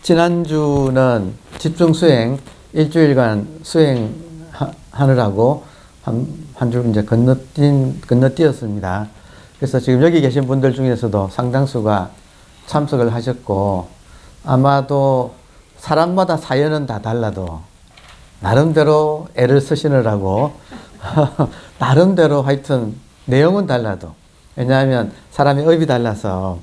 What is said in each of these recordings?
지난주는 집중 수행, 일주일간 수행하느라고 한 주 이제 건너뛰었습니다. 그래서 지금 여기 계신 분들 중에서도 상당수가 참석을 하셨고, 아마도 사람마다 사연은 다 달라도 나름대로 애를 쓰시느라고 나름대로 하여튼 내용은 달라도, 왜냐하면 사람의 업이 달라서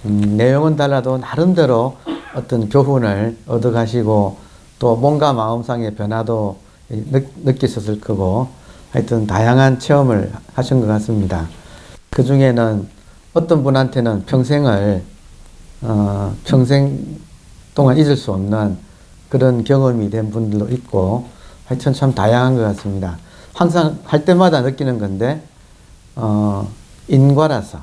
내용은 달라도 나름대로 어떤 교훈을 얻어가시고 또 몸과 마음상의 변화도 느끼셨을 거고, 하여튼 다양한 체험을 하신 것 같습니다. 그 중에는 어떤 분한테는 평생 동안 잊을 수 없는 그런 경험이 된 분들도 있고, 하여튼 참 다양한 것 같습니다. 항상 할 때마다 느끼는 건데, 인과라서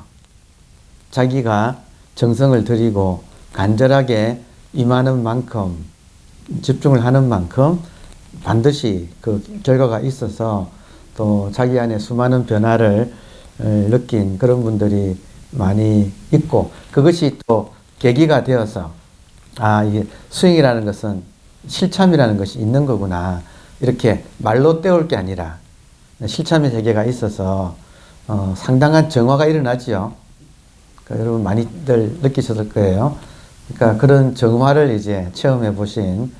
자기가 정성을 들이고 간절하게 임하는 만큼, 집중을 하는 만큼 반드시 그 결과가 있어서 또 자기 안에 수많은 변화를 느낀 그런 분들이 많이 있고, 그것이 또 계기가 되어서 이게 수행이라는 것은 실참이라는 것이 있는 거구나, 이렇게 말로 때울 게 아니라 실참의 세계가 있어서 상당한 정화가 일어나지요. 그러니까 여러분 많이들 느끼셨을 거예요. 그러니까 그런 정화를 이제 체험해 보신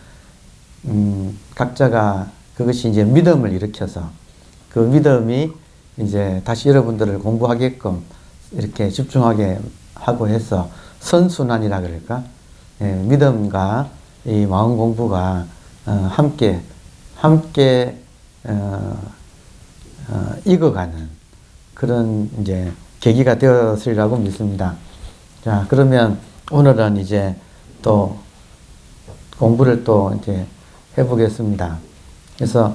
각자가 그것이 이제 믿음을 일으켜서 그 믿음이 이제 다시 여러분들을 공부하게끔 이렇게 집중하게 하고 해서 선순환이라 그럴까? 예, 믿음과 이 마음 공부가 함께 익어가는 그런 이제 계기가 되었으리라고 믿습니다. 자, 그러면 오늘은 이제 또 공부를 또 이제 해보겠습니다. 그래서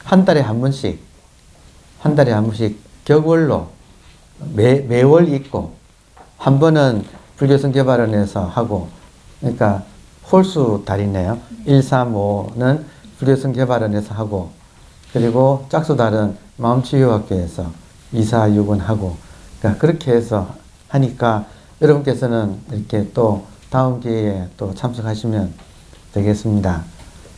한 달에 한 번씩 격월로 매월 있고, 한 번은 불교성 개발원에서 하고, 그러니까 홀수 달이네요. 1, 3, 5는 불교성 개발원에서 하고, 그리고 짝수달은 마음치유학교에서 2, 4, 6은 하고, 그러니까 그렇게 해서 하니까 여러분께서는 이렇게 또 다음 기회에 또 참석하시면 되겠습니다.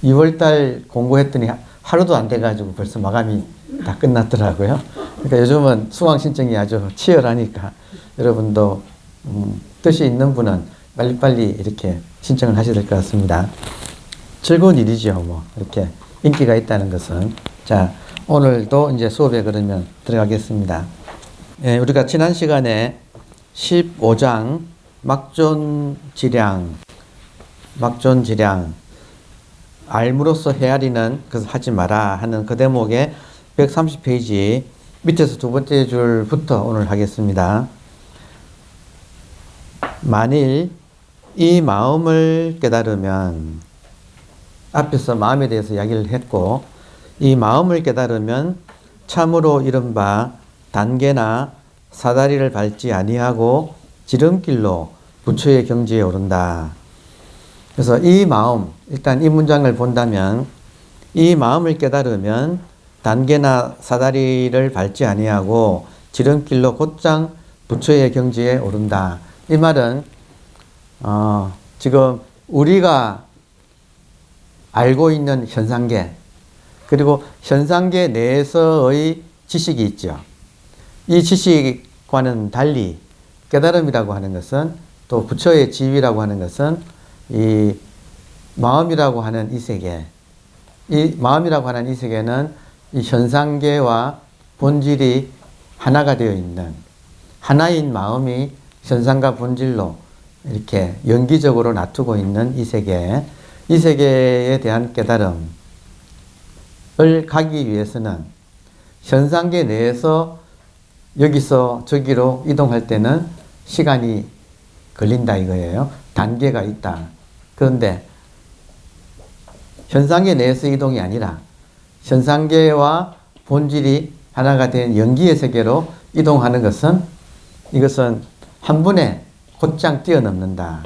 2월달 공부했더니 하루도 안 돼가지고 벌써 마감이 다 끝났더라고요. 그러니까 요즘은 수강 신청이 아주 치열하니까 여러분도 뜻이 있는 분은 빨리빨리 이렇게 신청을 하셔야 될 것 같습니다. 즐거운 일이죠, 뭐 이렇게 인기가 있다는 것은. 자, 오늘도 이제 수업에 그러면 들어가겠습니다. 예, 우리가 지난 시간에 15장 막존지량 알므로써 헤아리는 것을 하지 마라 하는 그 대목의 130페이지 밑에서 두 번째 줄부터 오늘 하겠습니다. 만일 이 마음을 깨달으면, 앞에서 마음에 대해서 이야기를 했고, 이 마음을 깨달으면 참으로 이른바 단계나 사다리를 밟지 아니하고 지름길로 부처의 경지에 오른다. 그래서 이 마음, 일단 이 문장을 본다면, 이 마음을 깨달으면 단계나 사다리를 밟지 아니하고 지름길로 곧장 부처의 경지에 오른다. 이 말은 지금 우리가 알고 있는 현상계, 그리고 현상계 내에서의 지식이 있죠. 이 지식과는 달리 깨달음이라고 하는 것은, 또 부처의 지위라고 하는 것은 이 마음이라고 하는 이 세계, 이 마음이라고 하는 이 세계는 이 현상계와 본질이 하나가 되어 있는, 하나인 마음이 현상과 본질로 이렇게 연기적으로 놔두고 있는 이 세계, 이 세계에 대한 깨달음을 가기 위해서는 현상계 내에서 여기서 저기로 이동할 때는 시간이 걸린다 이거예요. 단계가 있다. 그런데 현상계 내에서 이동이 아니라 현상계와 본질이 하나가 된 연기의 세계로 이동하는 것은, 이것은 한 번에 곧장 뛰어넘는다.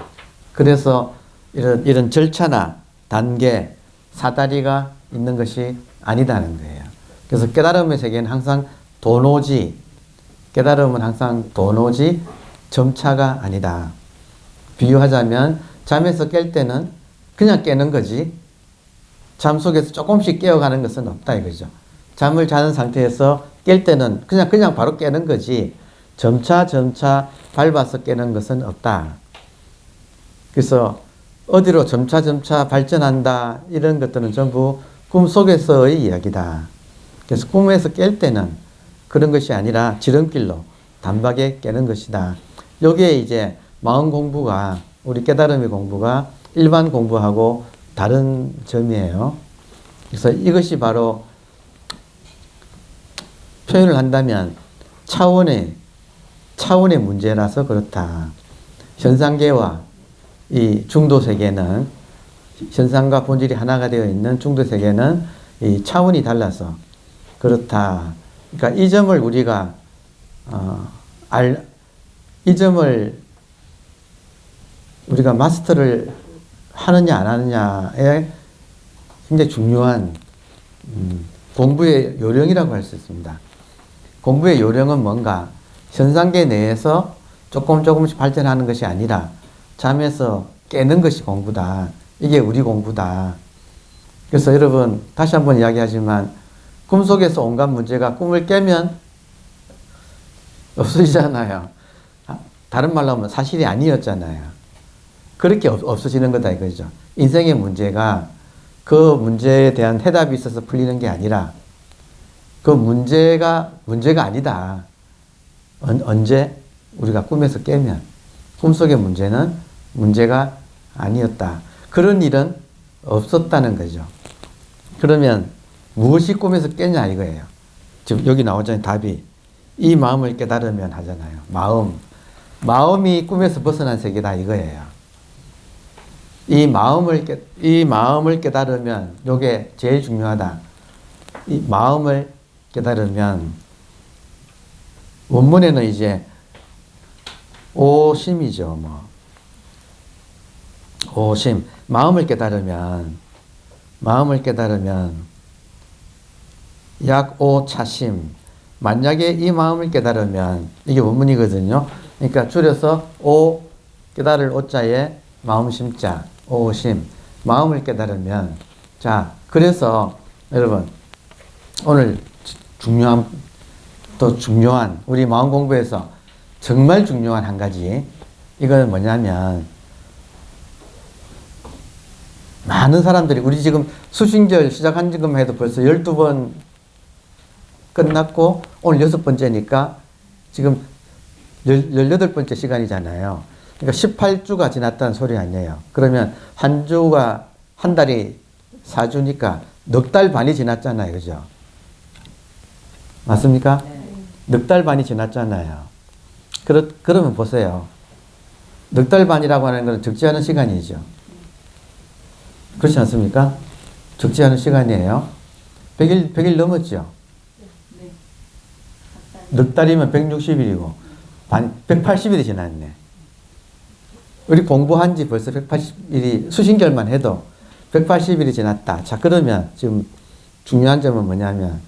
그래서 이런 절차나 단계, 사다리가 있는 것이 아니다는 거예요. 그래서 깨달음의 세계는 항상 도노지, 깨달음은 항상 도노지 점차가 아니다. 비유하자면 잠에서 깰 때는 그냥 깨는 거지. 잠 속에서 조금씩 깨어가는 것은 없다 이거죠. 잠을 자는 상태에서 깰 때는 그냥 바로 깨는 거지. 점차 밟아서 깨는 것은 없다. 그래서 어디로 점차 발전한다 이런 것들은 전부 꿈속에서의 이야기다. 그래서 꿈에서 깰 때는 그런 것이 아니라 지름길로 단박에 깨는 것이다. 여기에 이제 마음 공부가, 우리 깨달음의 공부가 일반 공부하고 다른 점이에요. 그래서 이것이 바로 표현을 한다면 차원의 문제라서 그렇다. 현상계와 이 중도세계는, 현상과 본질이 하나가 되어 있는 중도세계는 이 차원이 달라서 그렇다. 그러니까 이 점을 우리가 이 점을 우리가 마스터를 하느냐 안 하느냐에 굉장히 중요한 공부의 요령이라고 할 수 있습니다. 공부의 요령은 뭔가 현상계 내에서 조금씩 발전하는 것이 아니라 잠에서 깨는 것이 공부다. 이게 우리 공부다. 그래서 여러분 다시 한번 이야기하지만 꿈속에서 온갖 문제가 꿈을 깨면 없어지잖아요. 다른 말로 하면 사실이 아니었잖아요. 그렇게 없어지는 거다 이거죠. 인생의 문제가 그 문제에 대한 해답이 있어서 풀리는 게 아니라 그 문제가 아니다. 언제? 우리가 꿈에서 깨면. 꿈속의 문제는 문제가 아니었다. 그런 일은 없었다는 거죠. 그러면 무엇이 꿈에서 깼냐 이거예요. 지금 여기 나오잖아요. 답이. 이 마음을 깨달으면 하잖아요. 마음이 꿈에서 벗어난 세계다 이거예요. 이 마음을 깨달으면 요게 제일 중요하다. 이 마음을 깨달으면 원문에는 이제 오심이죠. 오심. 마음을 깨달으면 약오차심. 만약에 이 마음을 깨달으면 이게 원문이거든요. 그러니까 줄여서 오 깨달을 오자에 마음심자 오심. 마음을 깨달으면 자 그래서 여러분 오늘 중요한 우리 마음 공부에서 정말 중요한 한 가지 이건 뭐냐면 많은 사람들이 우리 지금 수신절 시작한 지금 해도 벌써 12번 끝났고 오늘 6번째니까 지금 18번째 시간이잖아요. 그러니까 18주가 지났다는 소리 아니에요. 그러면 한 달이 4주니까 넉 달 반이 지났잖아요. 그죠? 맞습니까? 넉 달 반이 지났잖아요. 그러면 보세요. 넉 달 반이라고 하는 것은 적지 않은 시간이죠. 그렇지 않습니까? 적지 않은 시간이에요. 100일 넘었죠? 넉 달이면 160일이고 180일이 지났네. 우리 공부한 지 벌써 180일이 수신결만 해도 180일이 지났다. 자 그러면 지금 중요한 점은 뭐냐면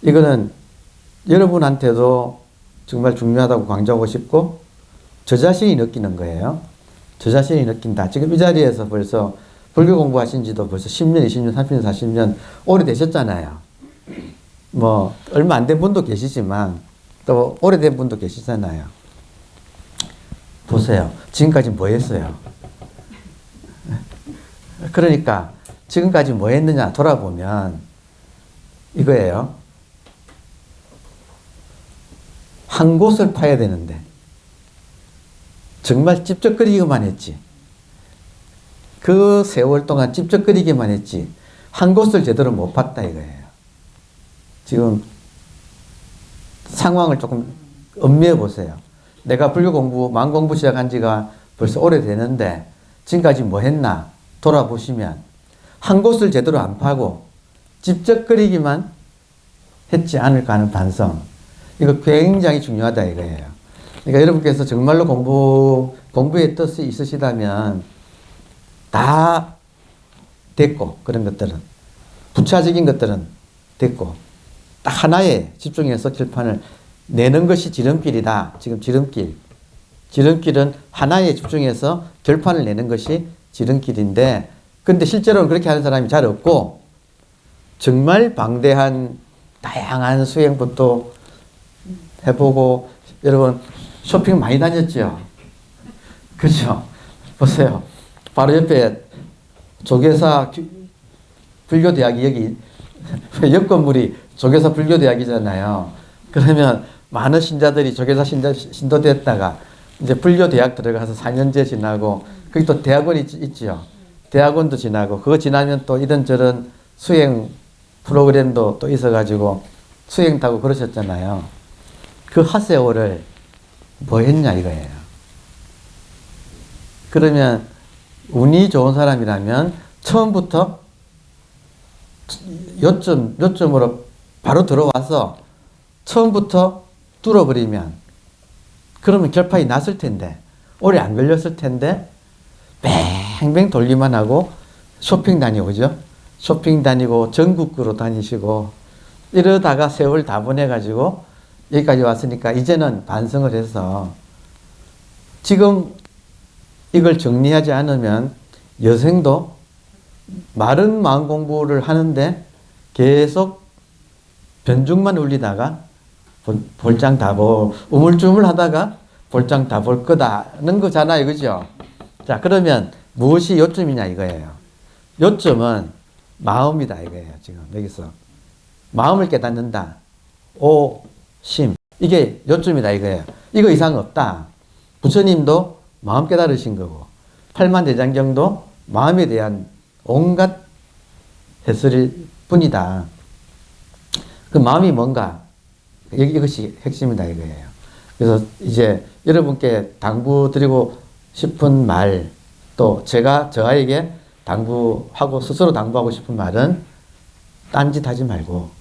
이거는 여러분한테도 정말 중요하다고 강조하고 싶고 저 자신이 느끼는 거예요. 저 자신이 느낀다. 지금 이 자리에서 벌써 불교 공부하신 지도 벌써 10년, 20년, 30년, 40년 오래되셨잖아요. 뭐 얼마 안 된 분도 계시지만 또 오래된 분도 계시잖아요. 보세요. 지금까지 뭐 했어요? 그러니까 지금까지 뭐 했느냐 돌아보면 이거예요. 한 곳을 파야 되는데 정말 찝쩍거리기만 했지. 그 세월 동안 찝쩍거리기만 했지 한 곳을 제대로 못 팠다 이거예요. 지금 상황을 조금 음미해 보세요. 내가 불교 공부, 마음 공부 시작한 지가 벌써 오래되는데 지금까지 뭐 했나 돌아보시면 한 곳을 제대로 안 파고 찝쩍거리기만 했지 않을까 하는 반성. 이거 굉장히 중요하다 이거예요. 그러니까 여러분께서 정말로 공부의 뜻이 있으시다면 다 됐고 그런 것들은 부차적인 것들은 됐고 딱 하나에 집중해서 결판을 내는 것이 지름길이다. 지금 지름길 지름길은 하나에 집중해서 결판을 내는 것이 지름길인데, 근데 실제로는 그렇게 하는 사람이 잘 없고, 정말 방대한 다양한 수행부터 해보고, 여러분 쇼핑 많이 다녔죠? 그렇죠? 보세요. 바로 옆에 조계사 불교대학이 여기 옆 건물이 조계사 불교대학이잖아요. 그러면 많은 신자들이 조계사 신도됐다가 이제 불교대학 들어가서 4년제 지나고, 거기 또 대학원이 있지요. 대학원도 지나고, 그거 지나면 또 이런저런 수행 프로그램도 또 있어가지고 수행 타고 그러셨잖아요. 그 하세오를 뭐 했냐 이거예요. 그러면 운이 좋은 사람이라면 처음부터 요점으로 바로 들어와서 처음부터 뚫어버리면, 그러면 결판이 났을 텐데, 오래 안 걸렸을 텐데, 뱅뱅 돌기만 하고 쇼핑 다니고, 그죠? 쇼핑 다니고 전국구로 다니시고 이러다가 세월 다 보내가지고 여기까지 왔으니까 이제는 반성을 해서, 지금 이걸 정리하지 않으면 여생도 마른 마음 공부를 하는데 계속 변죽만 울리다가 볼장 다 볼, 우물쭈물 하다가 볼장 다 볼 거다는 거잖아요. 그죠? 자, 그러면 무엇이 요점이냐 이거예요. 요점은 마음이다 이거예요. 지금 여기서 마음을 깨닫는다. 오, 심. 이게 요점이다 이거예요. 이거 이상 없다. 부처님도 마음 깨달으신 거고, 팔만대장경도 마음에 대한 온갖 해설일 뿐이다. 그 마음이 뭔가, 이것이 핵심이다 이거예요. 그래서 이제 여러분께 당부드리고 싶은 말, 또 제가 저에게 당부하고 스스로 당부하고 싶은 말은, 딴짓 하지 말고,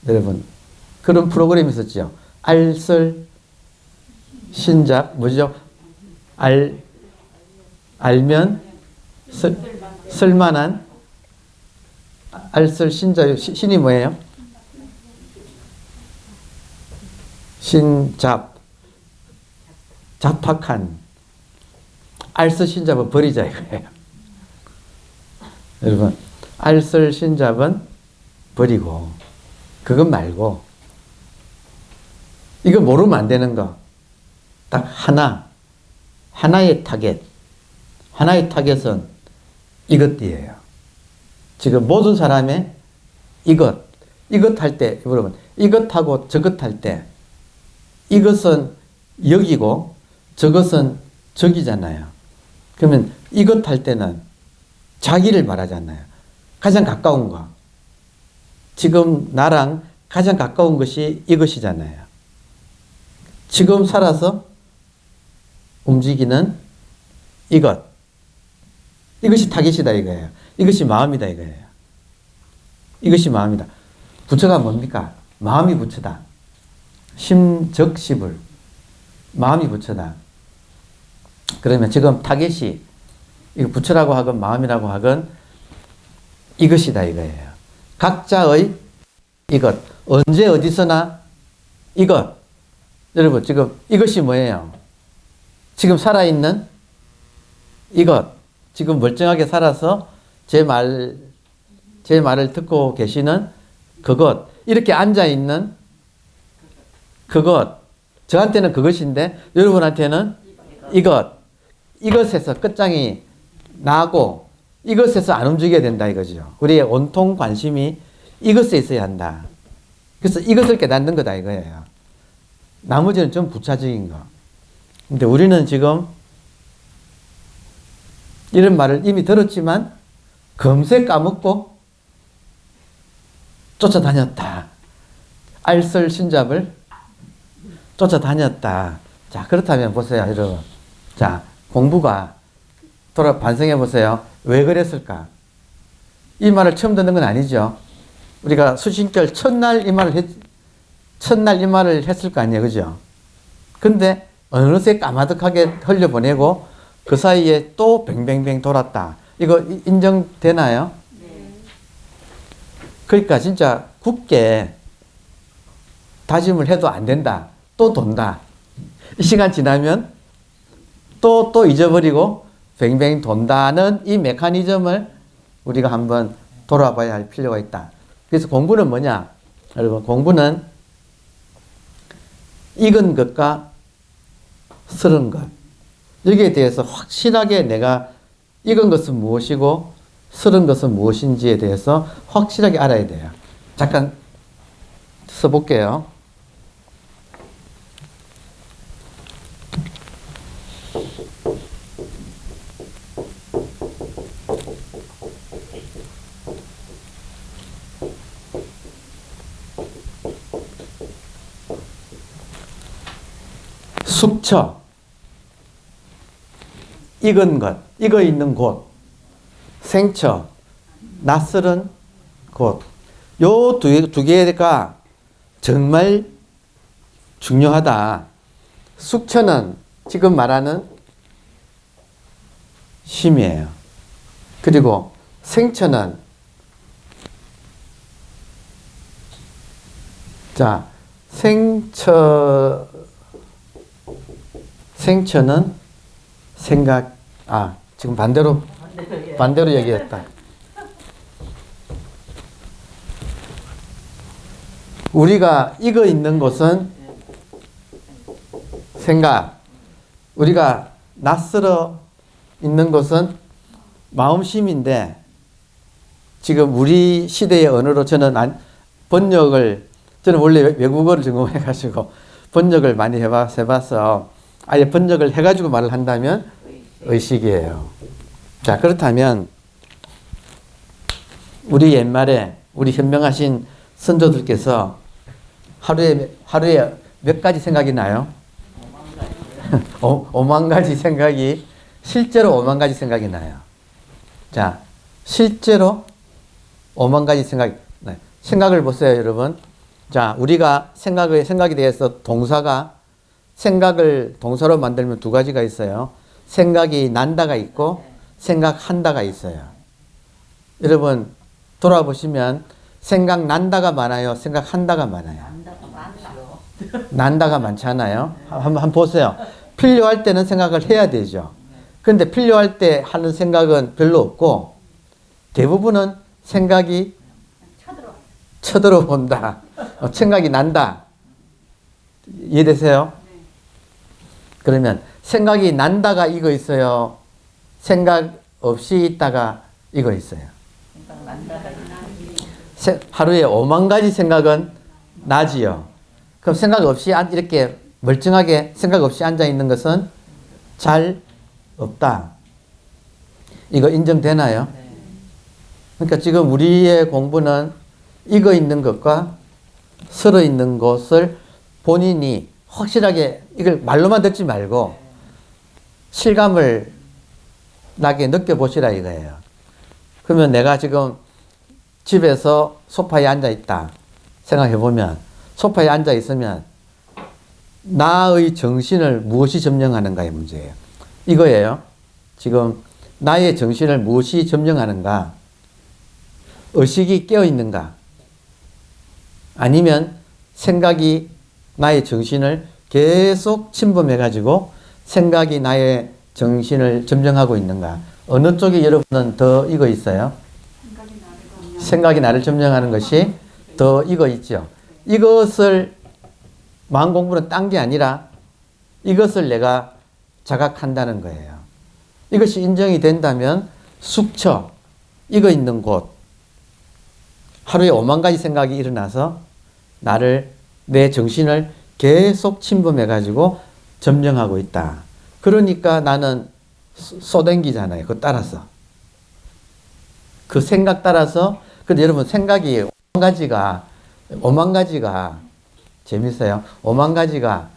여러분 그런 프로그램이 있었죠. 알설 신작 뭐죠? 알면 쓸만한 알설 신작. 신이 뭐예요? 신잡, 잡학한 알설 신잡은 버리자 이거예요. 여러분 알설 신잡은 버리고, 그것 말고, 이거 모르면 안 되는 거 딱 하나의 타겟, 하나의 타겟은 이것이에요. 지금 모든 사람의 이것 할 때, 여러분 이것하고 저것 할 때, 이것은 여기고 저것은 저기잖아요. 그러면 이것 할 때는 자기를 말하잖아요. 가장 가까운 거. 지금 나랑 가장 가까운 것이 이것이잖아요. 지금 살아서 움직이는 이것이 타겟이다 이거예요. 이것이 마음이다 이거예요. 이것이 마음이다. 부처가 뭡니까? 마음이 부처다. 심적시불, 마음이 부처다. 그러면 지금 타겟이, 이거 부처라고 하건 마음이라고 하건 이것이다 이거예요. 각자의 이것, 언제 어디서나 이것. 여러분 지금 이것이 뭐예요? 지금 살아있는 이것, 지금 멀쩡하게 살아서 제 말을 듣고 계시는 그것, 이렇게 앉아있는 그것, 저한테는 그것인데 여러분한테는 이것에서 끝장이 나고 이것에서 안 움직여야 된다 이거죠. 우리의 온통 관심이 이것에 있어야 한다. 그래서 이것을 깨닫는 거다 이거예요. 나머지는 좀 부차적인 거. 근데 우리는 지금 이런 말을 이미 들었지만 금세 까먹고 쫓아다녔다. 알설 신잡을 쫓아다녔다. 자, 그렇다면 보세요, 여러분. 자, 공부가 반성해 보세요. 왜 그랬을까? 이 말을 처음 듣는 건 아니죠. 우리가 수신결 첫날 이 말을 했을 거 아니에요, 그죠? 근데 어느새 까마득하게 흘려보내고 그 사이에 또 뱅뱅뱅 돌았다. 이거 인정되나요? 네. 그러니까 진짜 굳게 다짐을 해도 안 된다. 또 돈다. 이 시간 지나면 또 잊어버리고 뱅뱅 돈다는 이 메커니즘을 우리가 한번 돌아봐야 할 필요가 있다. 그래서 공부는 뭐냐? 여러분, 공부는 익은 것과 썰은 것. 여기에 대해서 확실하게 내가 익은 것은 무엇이고 썰은 것은 무엇인지에 대해서 확실하게 알아야 돼요. 잠깐 써볼게요. 숙처, 익은 것, 익어 있는 곳, 생처, 낯설은 곳. 요 두 개가 정말 중요하다. 숙처는 지금 말하는 쉼이에요. 그리고 생처는 자, 생처는 생각, 지금 반대로 얘기했다. 우리가 익어 있는 곳은 생각, 우리가 낯설어 있는 것은 마음심인데, 지금 우리 시대의 언어로 저는 저는 원래 외국어를 전공해가지고 번역을 많이 해봐서 아예 번역을 해가지고 말을 한다면 의식이에요. 자, 그렇다면 우리 옛말에 우리 현명하신 선조들께서 하루에 몇 가지 생각이 나요? 5만 가지 생각이, 실제로 5만 가지 생각이 나요. 자, 실제로 5만 가지 생각을 보세요, 여러분. 자, 우리가 생각에 대해서 생각을 동사로 만들면 두 가지가 있어요. 생각이 난다가 있고 생각한다가 있어요. 여러분, 돌아보시면 생각난다가 많아요? 생각한다가 많아요? 난다가 많잖아요. 한번 보세요. 필요할 때는 생각을 해야 되죠. 그런데 필요할 때 하는 생각은 별로 없고 대부분은 생각이 쳐들어온다. 생각이 난다. 이해되세요? 그러면 생각이 난다가 이거 있어요? 생각 없이 있다가 이거 있어요? 하루에 5만 가지 생각은 나지요. 그럼 생각 없이 이렇게 멀쩡하게 생각 없이 앉아 있는 것은 잘 없다. 이거 인정되나요? 그러니까 지금 우리의 공부는 익어 있는 것과 썰어 있는 것을 본인이 확실하게 이걸 말로만 듣지 말고 실감을 나게 느껴보시라 이거예요. 그러면 내가 지금 집에서 소파에 앉아 있다 생각해보면, 소파에 앉아 있으면 나의 정신을 무엇이 점령하는가의 문제예요. 이거예요. 지금 나의 정신을 무엇이 점령하는가? 의식이 깨어있는가? 아니면 생각이 나의 정신을 계속 침범해가지고 생각이 나의 정신을 점령하고 있는가? 어느 쪽이 여러분은 더 익어 있어요? 생각이 나를 점령하는 것이 더 익어 있죠. 이것을 마음 공부는 딴 게 아니라 이것을 내가 자각한다는 거예요. 이것이 인정이 된다면 숙처, 익어 있는 곳, 하루에 5만 가지 생각이 일어나서 내 정신을 계속 침범해가지고 점령하고 있다. 그러니까 나는 쏘댕기잖아요. 그거 따라서. 그 생각 따라서. 근데 여러분, 생각이 5만 가지가 재밌어요. 5만 가지가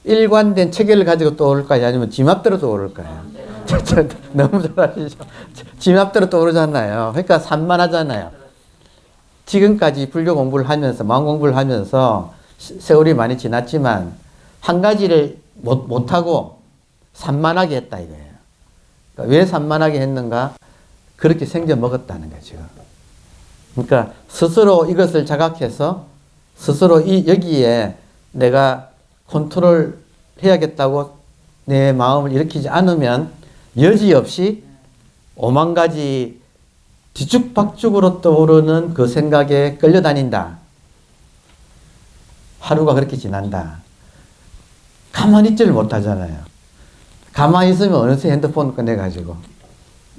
일관된 체계를 가지고 떠오를까요? 아니면 지 맘대로 떠오를까요? 너무 잘 아시죠? 지 맘대로 떠오르잖아요. 그러니까 산만하잖아요. 지금까지 불교 공부를 하면서, 마음 공부를 하면서 세월이 많이 지났지만 한 가지를 못하고 산만하게 했다 이거예요. 그러니까 왜 산만하게 했는가? 그렇게 생겨 먹었다는 거죠. 그러니까 스스로 이것을 자각해서 스스로 여기에 내가 컨트롤 해야겠다고 내 마음을 일으키지 않으면 여지없이 오만 가지 뒤죽박죽으로 떠오르는 그 생각에 끌려다닌다. 하루가 그렇게 지난다. 가만히 있지를 못하잖아요. 가만히 있으면 어느새 핸드폰 꺼내가지고,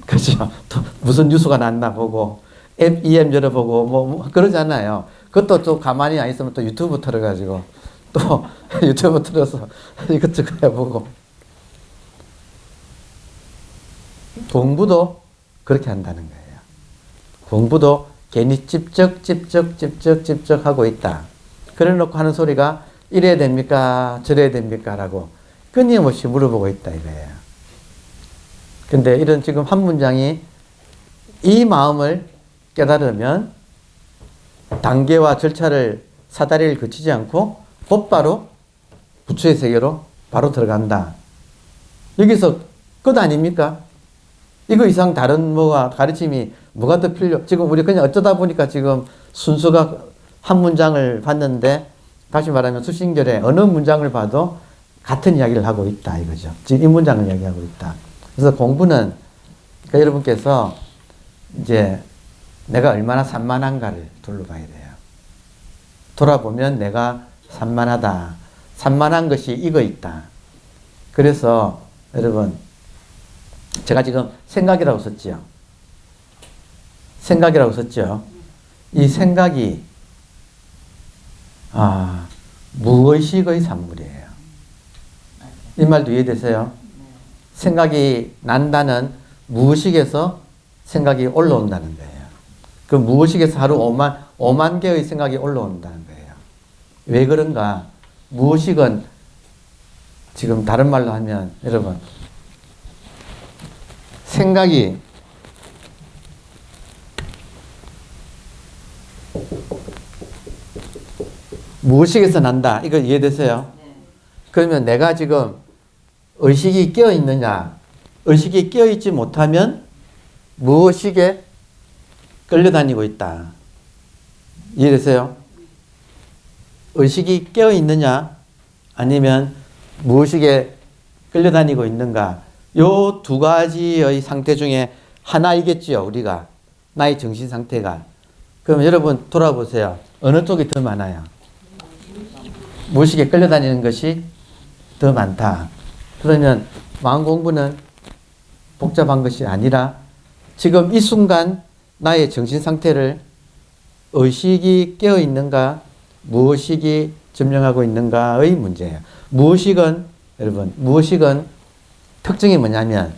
그죠? 또 무슨 뉴스가 났나 보고, 앱 EM 열어보고, 뭐 그러잖아요. 그것도 또 가만히 안 있으면 또 유튜브 틀어가지고, 또 유튜브 틀어서 이것저것 해보고. 공부도 그렇게 한다는 거예요. 공부도 괜히 찝쩍 하고 있다. 그래 놓고 하는 소리가 이래야 됩니까? 저래야 됩니까? 라고 끊임없이 물어보고 있다 이거예요. 근데 이런 지금 한 문장이 이 마음을 깨달으면 단계와 절차를 사다리를 거치지 않고 곧바로 부처의 세계로 바로 들어간다. 여기서 끝 아닙니까? 이거 이상 다른 뭐가 가르침이 뭐가 더 지금 우리 그냥 어쩌다 보니까 지금 순서가 한 문장을 봤는데 다시 말하면 수신결에 어느 문장을 봐도 같은 이야기를 하고 있다 이거죠. 지금 이 문장을 이야기하고 있다. 그래서 공부는 그러니까 여러분께서 이제 내가 얼마나 산만한가를 둘러봐야 돼요. 돌아보면 내가 산만하다. 산만한 것이 이거 있다. 그래서 여러분 제가 지금 생각이라고 썼죠. 생각이라고 썼죠. 이 생각이 무의식의 산물이에요. 이 말도 이해되세요? 생각이 난다는 무의식에서 생각이 올라온다는 거예요. 그 무의식에서 하루 5만 개의 생각이 올라온다는 거예요. 왜 그런가? 무의식은 지금 다른 말로 하면 여러분 생각이 무의식에서 난다. 이거 이해되세요? 그러면 내가 지금 의식이 깨어 있느냐? 의식이 깨어 있지 못하면 무의식에 끌려다니고 있다. 이해되세요? 의식이 깨어 있느냐? 아니면 무의식에 끌려다니고 있는가? 요 두 가지의 상태 중에 하나이겠지요, 우리가. 나의 정신 상태가. 그럼 여러분 돌아보세요. 어느 쪽이 더 많아요? 무의식에 끌려다니는 것이 더 많다. 그러면 마음 공부는 복잡한 것이 아니라 지금 이 순간 나의 정신 상태를 의식이 깨어 있는가, 무의식이 점령하고 있는가의 문제예요. 무의식은 여러분, 무의식은 특징이 뭐냐면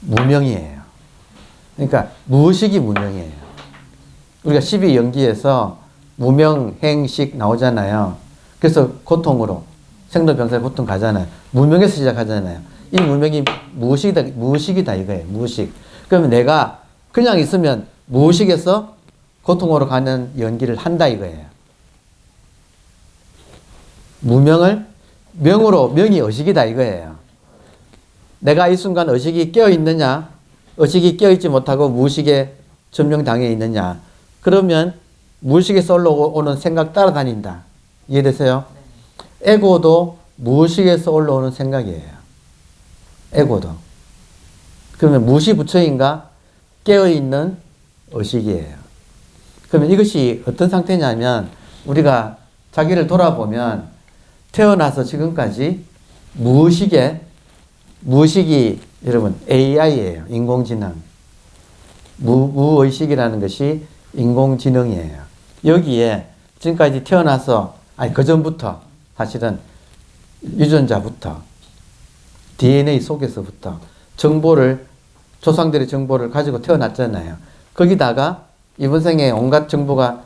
무명이에요. 그러니까 무의식이 무명이에요. 우리가 12연기에서 무명, 행식 나오잖아요. 그래서 고통으로 생로병사의 고통 가잖아요. 무명에서 시작하잖아요. 이 무명이 무의식이다 이거예요. 무의식. 그러면 내가 그냥 있으면 무의식에서 고통으로 가는 연기를 한다 이거예요. 무명을 명으로, 명이 의식이다 이거예요. 내가 이 순간 의식이 깨어 있느냐, 의식이 깨어 있지 못하고 무의식에 점령당해 있느냐. 그러면 무의식에서 올라오는 생각 따라다닌다. 이해되세요? 에고도 무의식에서 올라오는 생각이에요. 에고도. 그러면 무의식 부처인가? 깨어있는 의식이에요. 그러면 이것이 어떤 상태냐면 우리가 자기를 돌아보면 태어나서 지금까지 무의식이 여러분 AI예요. 인공지능. 무의식이라는 것이 인공지능이에요. 여기에 지금까지 태어나서 그 전부터 사실은 유전자부터 DNA 속에서부터 조상들의 정보를 가지고 태어났잖아요. 거기다가 이번 생에 온갖 정보가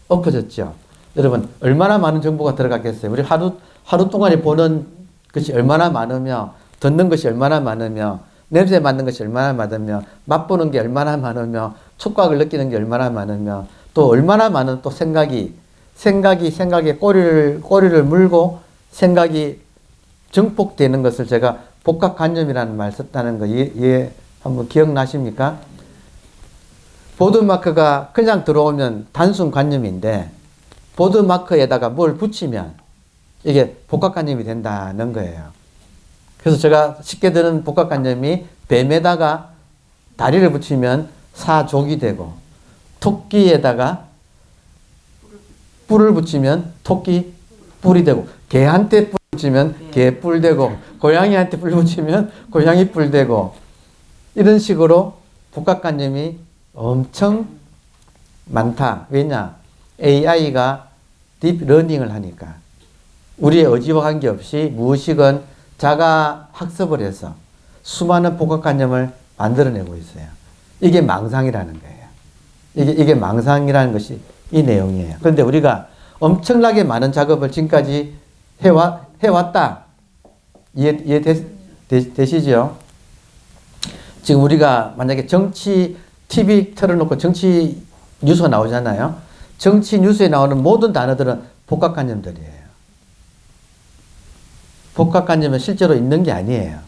엎어졌죠. 여러분 얼마나 많은 정보가 들어갔겠어요. 우리 하루 동안에 보는 것이 얼마나 많으며 듣는 것이 얼마나 많으며 냄새 맡는 것이 얼마나 많으며 맛보는 게 얼마나 많으며 촉각을 느끼는 게 얼마나 많으며 또 얼마나 많은 또 생각에 꼬리를 물고 생각이 증폭되는 것을 제가 복합관념이라는 말 썼다는 거 한번 기억나십니까? 보드마크가 그냥 들어오면 단순 관념인데 보드마크에다가 뭘 붙이면 이게 복합관념이 된다는 거예요. 그래서 제가 쉽게 드는 복합관념이 뱀에다가 다리를 붙이면 사족이 되고, 토끼에다가 뿔을 붙이면 토끼 뿔이 되고, 개한테 뿔 붙이면 개 뿔 되고, 고양이한테 뿔 붙이면 고양이 뿔 되고, 이런 식으로 복합관념이 엄청 많다. 왜냐? AI가 딥러닝을 하니까 우리의 의지와 관계없이 무의식은 자가 학습을 해서 수많은 복합관념을 만들어내고 있어요. 이게 망상이라는 거예요. 이게 망상이라는 것이 이 내용이에요. 그런데 우리가 엄청나게 많은 작업을 지금까지 해왔다. 이해되시죠? 지금 우리가 만약에 정치 TV 틀어놓고 정치 뉴스가 나오잖아요. 정치 뉴스에 나오는 모든 단어들은 복합관념들이에요. 복합관념은 실제로 있는 게 아니에요.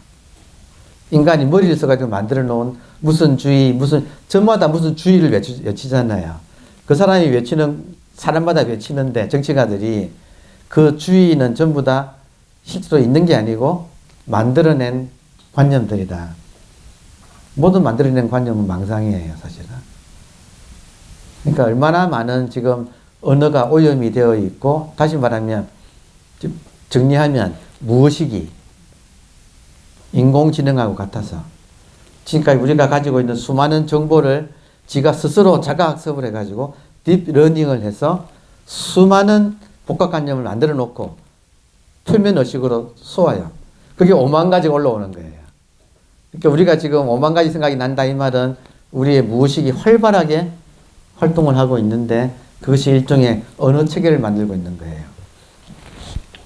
인간이 머리를 써가지고 만들어 놓은 무슨 주의, 저마다 무슨 주의를 외치잖아요. 그 사람이 외치는, 사람마다 외치는데 정치가들이 그 주의는 전부 다 실제로 있는 게 아니고 만들어낸 관념들이다. 모든 만들어낸 관념은 망상이에요, 사실은. 그러니까 얼마나 많은 지금 언어가 오염이 되어 있고, 다시 말하면, 정리하면 무의식이 인공지능하고 같아서 지금까지 우리가 가지고 있는 수많은 정보를 지가 스스로 자가학습을 해가지고 딥러닝을 해서 수많은 복합관념을 만들어 놓고 표면의식으로 쏘아요. 그게 5만 가지가 올라오는 거예요. 그러니까 우리가 지금 5만 가지 생각이 난다 이 말은 우리의 무의식이 활발하게 활동을 하고 있는데 그것이 일종의 언어 체계를 만들고 있는 거예요.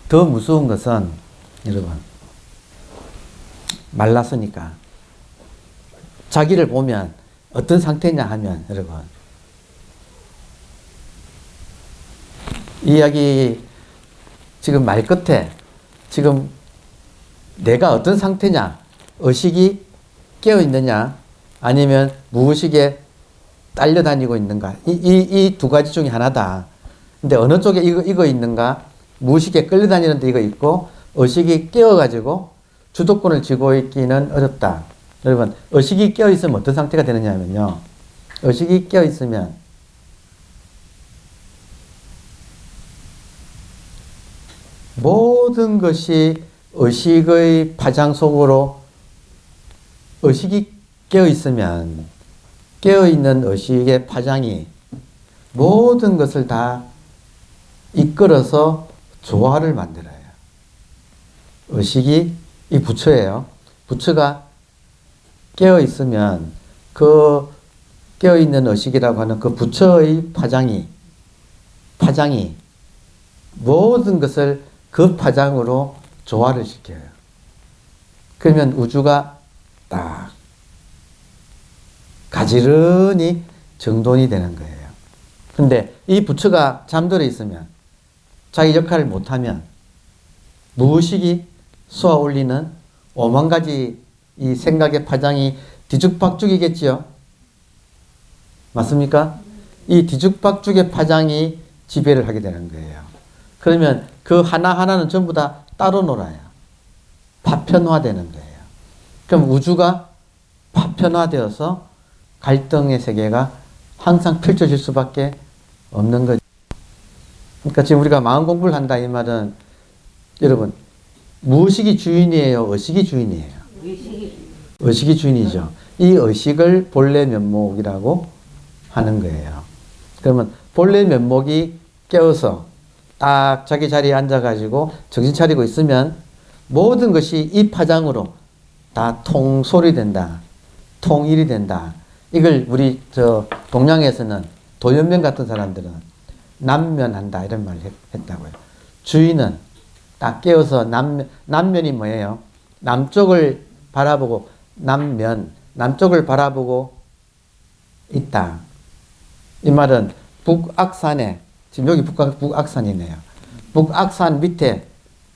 더 무서운 것은 여러분 말랐으니까 자기를 보면 어떤 상태냐 하면 여러분 이 이야기 지금 말 끝에 지금 내가 어떤 상태냐 의식이 깨어 있느냐 아니면 무의식에 딸려다니고 있는가 이 두 가지 중에 하나다. 근데 어느 쪽에 이거 있는가 무의식에 끌려다니는데 이거 있고 의식이 깨어가지고 주도권을 쥐고 있기는 어렵다. 여러분 의식이 깨어있으면 어떤 상태가 되느냐 하면요 의식이 깨어있으면 모든 것이 의식의 파장 속으로 의식이 깨어있으면 깨어있는 의식의 파장이 모든 것을 다 이끌어서 조화를 만들어요. 의식이 이 부처예요. 부처가 깨어있으면 그 깨어있는 의식이라고 하는 그 부처의 파장이 모든 것을 그 파장으로 조화를 시켜요. 그러면 우주가 딱 가지런히 정돈이 되는 거예요. 근데 이 부처가 잠들어 있으면 자기 역할을 못하면 무의식이 쏘아 올리는 5만 가지 이 생각의 파장이 뒤죽박죽이겠지요. 맞습니까? 이 뒤죽박죽의 파장이 지배를 하게 되는 거예요. 그러면 그 하나하나는 전부 다 따로 놀아요. 파편화되는 거예요. 그럼 우주가 파편화되어서 갈등의 세계가 항상 펼쳐질 수밖에 없는 거죠. 그러니까 지금 우리가 마음 공부를 한다 이 말은 여러분 무의식이 주인이에요? 의식이 주인이에요? 의식이 주인이죠. 이 의식을 본래 면목이라고 하는 거예요. 그러면 본래 면목이 깨어서 딱 자기 자리에 앉아가지고 정신 차리고 있으면 모든 것이 이 파장으로 다 통솔이 된다. 통일이 된다. 이걸 우리 동양에서는 도연명 같은 사람들은 남면한다 이런 말을 했다고요. 주인은 딱 깨어서 남면이 뭐예요? 남쪽을 바라보고 남쪽을 바라보고 있다. 이 말은 북악산에 지금 여기 북악산이네요. 북악산 밑에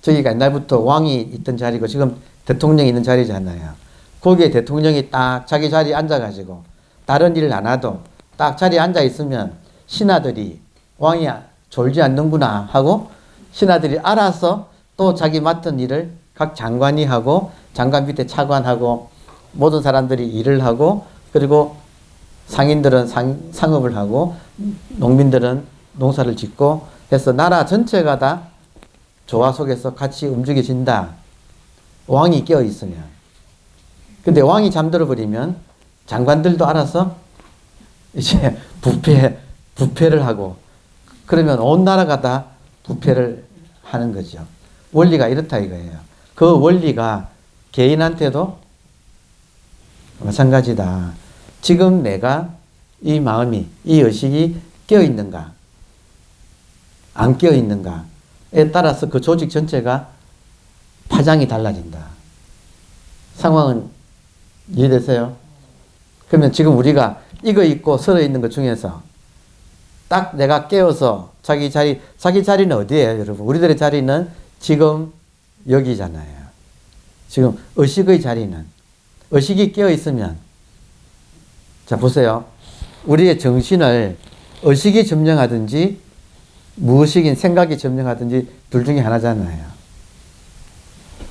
저기가 옛날부터 왕이 있던 자리고 지금 대통령이 있는 자리잖아요. 거기에 대통령이 딱 자기 자리에 앉아가지고 다른 일을 안 하도 딱 자리에 앉아 있으면 신하들이 왕이 졸지 않는구나 하고 신하들이 알아서 또 자기 맡은 일을 각 장관이 하고 장관 밑에 차관하고 모든 사람들이 일을 하고 그리고 상인들은 상업을 하고 농민들은 농사를 짓고 해서 나라 전체가 다 조화 속에서 같이 움직여진다. 왕이 깨어 있으면. 근데 왕이 잠들어 버리면 장관들도 알아서 이제 부패를 하고 그러면 온 나라가 다 부패를 하는 거죠. 원리가 이렇다 이거예요. 그 원리가 개인한테도 마찬가지다. 지금 내가 이 마음이, 이 의식이 깨어 있는가, 안 깨어 있는가에 따라서 그 조직 전체가 파장이 달라진다. 상황은 이해되세요? 그러면 지금 우리가 이거 있고 서로 있는 것 중에서 딱 내가 깨어서 자기 자리는 어디예요, 여러분? 우리들의 자리는 지금 여기잖아요. 지금 의식의 자리는, 의식이 깨어 있으면, 자, 보세요. 우리의 정신을 의식이 점령하든지, 무의식인 생각이 점령하든지, 둘 중에 하나잖아요.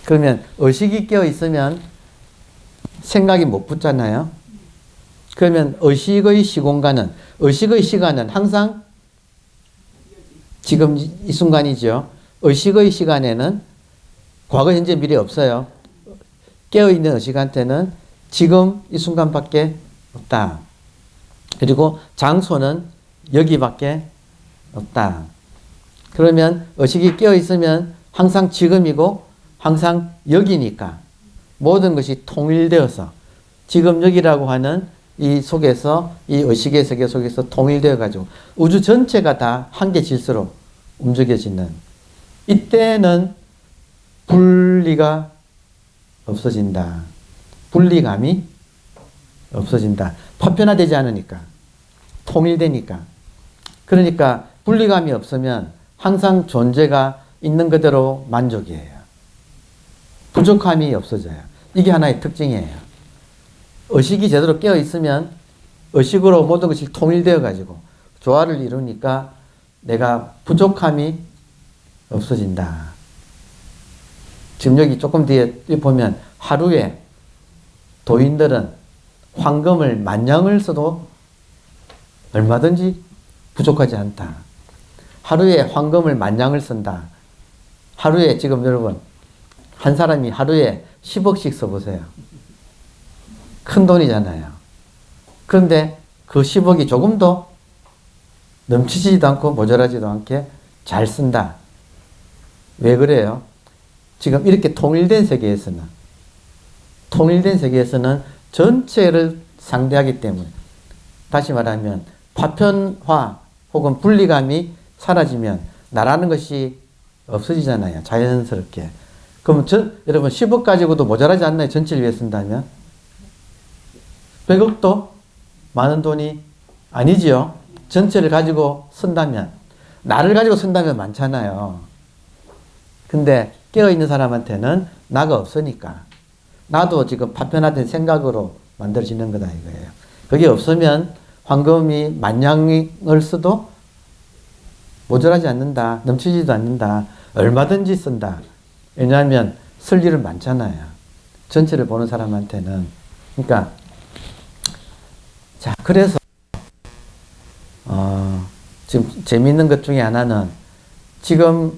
그러면 의식이 깨어 있으면 생각이 못 붙잖아요. 그러면 의식의 시간은 항상 지금 이 순간이죠. 의식의 시간에는 과거, 현재, 미래 없어요. 깨어있는 의식한테는 지금 이 순간밖에 없다. 그리고 장소는 여기밖에 없다. 그러면 의식이 깨어있으면 항상 지금이고 항상 여기니까 모든 것이 통일되어서 지금 여기라고 하는 이 속에서, 이 의식의 세계 속에서 통일되어 가지고 우주 전체가 다 한계 질서로 움직여지는, 이때는 분리가 없어진다. 분리감이 없어진다. 파편화되지 않으니까. 통일되니까. 그러니까 분리감이 없으면 항상 존재가 있는 그대로 만족이에요. 부족함이 없어져요. 이게 하나의 특징이에요. 의식이 제대로 깨어 있으면 의식으로 모든 것이 통일되어 가지고 조화를 이루니까 내가 부족함이 없어진다. 지금 여기 조금 뒤에 보면 하루에 도인들은 황금을 10,000냥을 써도 얼마든지 부족하지 않다. 하루에 황금을 10,000냥을 쓴다. 하루에 지금 여러분 한 사람이 하루에 10억씩 써보세요. 큰 돈이잖아요. 그런데 그 10억이 조금도 넘치지도 않고 모자라지도 않게 잘 쓴다. 왜 그래요? 지금 이렇게 통일된 세계에서는 전체를 상대하기 때문에, 다시 말하면 파편화 혹은 분리감이 사라지면 나라는 것이 없어지잖아요. 자연스럽게. 그럼 여러분 10억 가지고도 모자라지 않나요? 전체를 위해 쓴다면? 100억도 많은 돈이 아니지요. 전체를 가지고 쓴다면. 나를 가지고 쓴다면 많잖아요. 근데 깨어있는 사람한테는 나가 없으니까. 나도 지금 파편화된 생각으로 만들어지는 거다 이거예요. 그게 없으면 황금이 10,000냥을 써도 모자라지 않는다. 넘치지도 않는다. 얼마든지 쓴다. 왜냐하면 쓸 일은 많잖아요. 전체를 보는 사람한테는. 그러니까 자, 그래서 지금 재미있는 것 중에 하나는 지금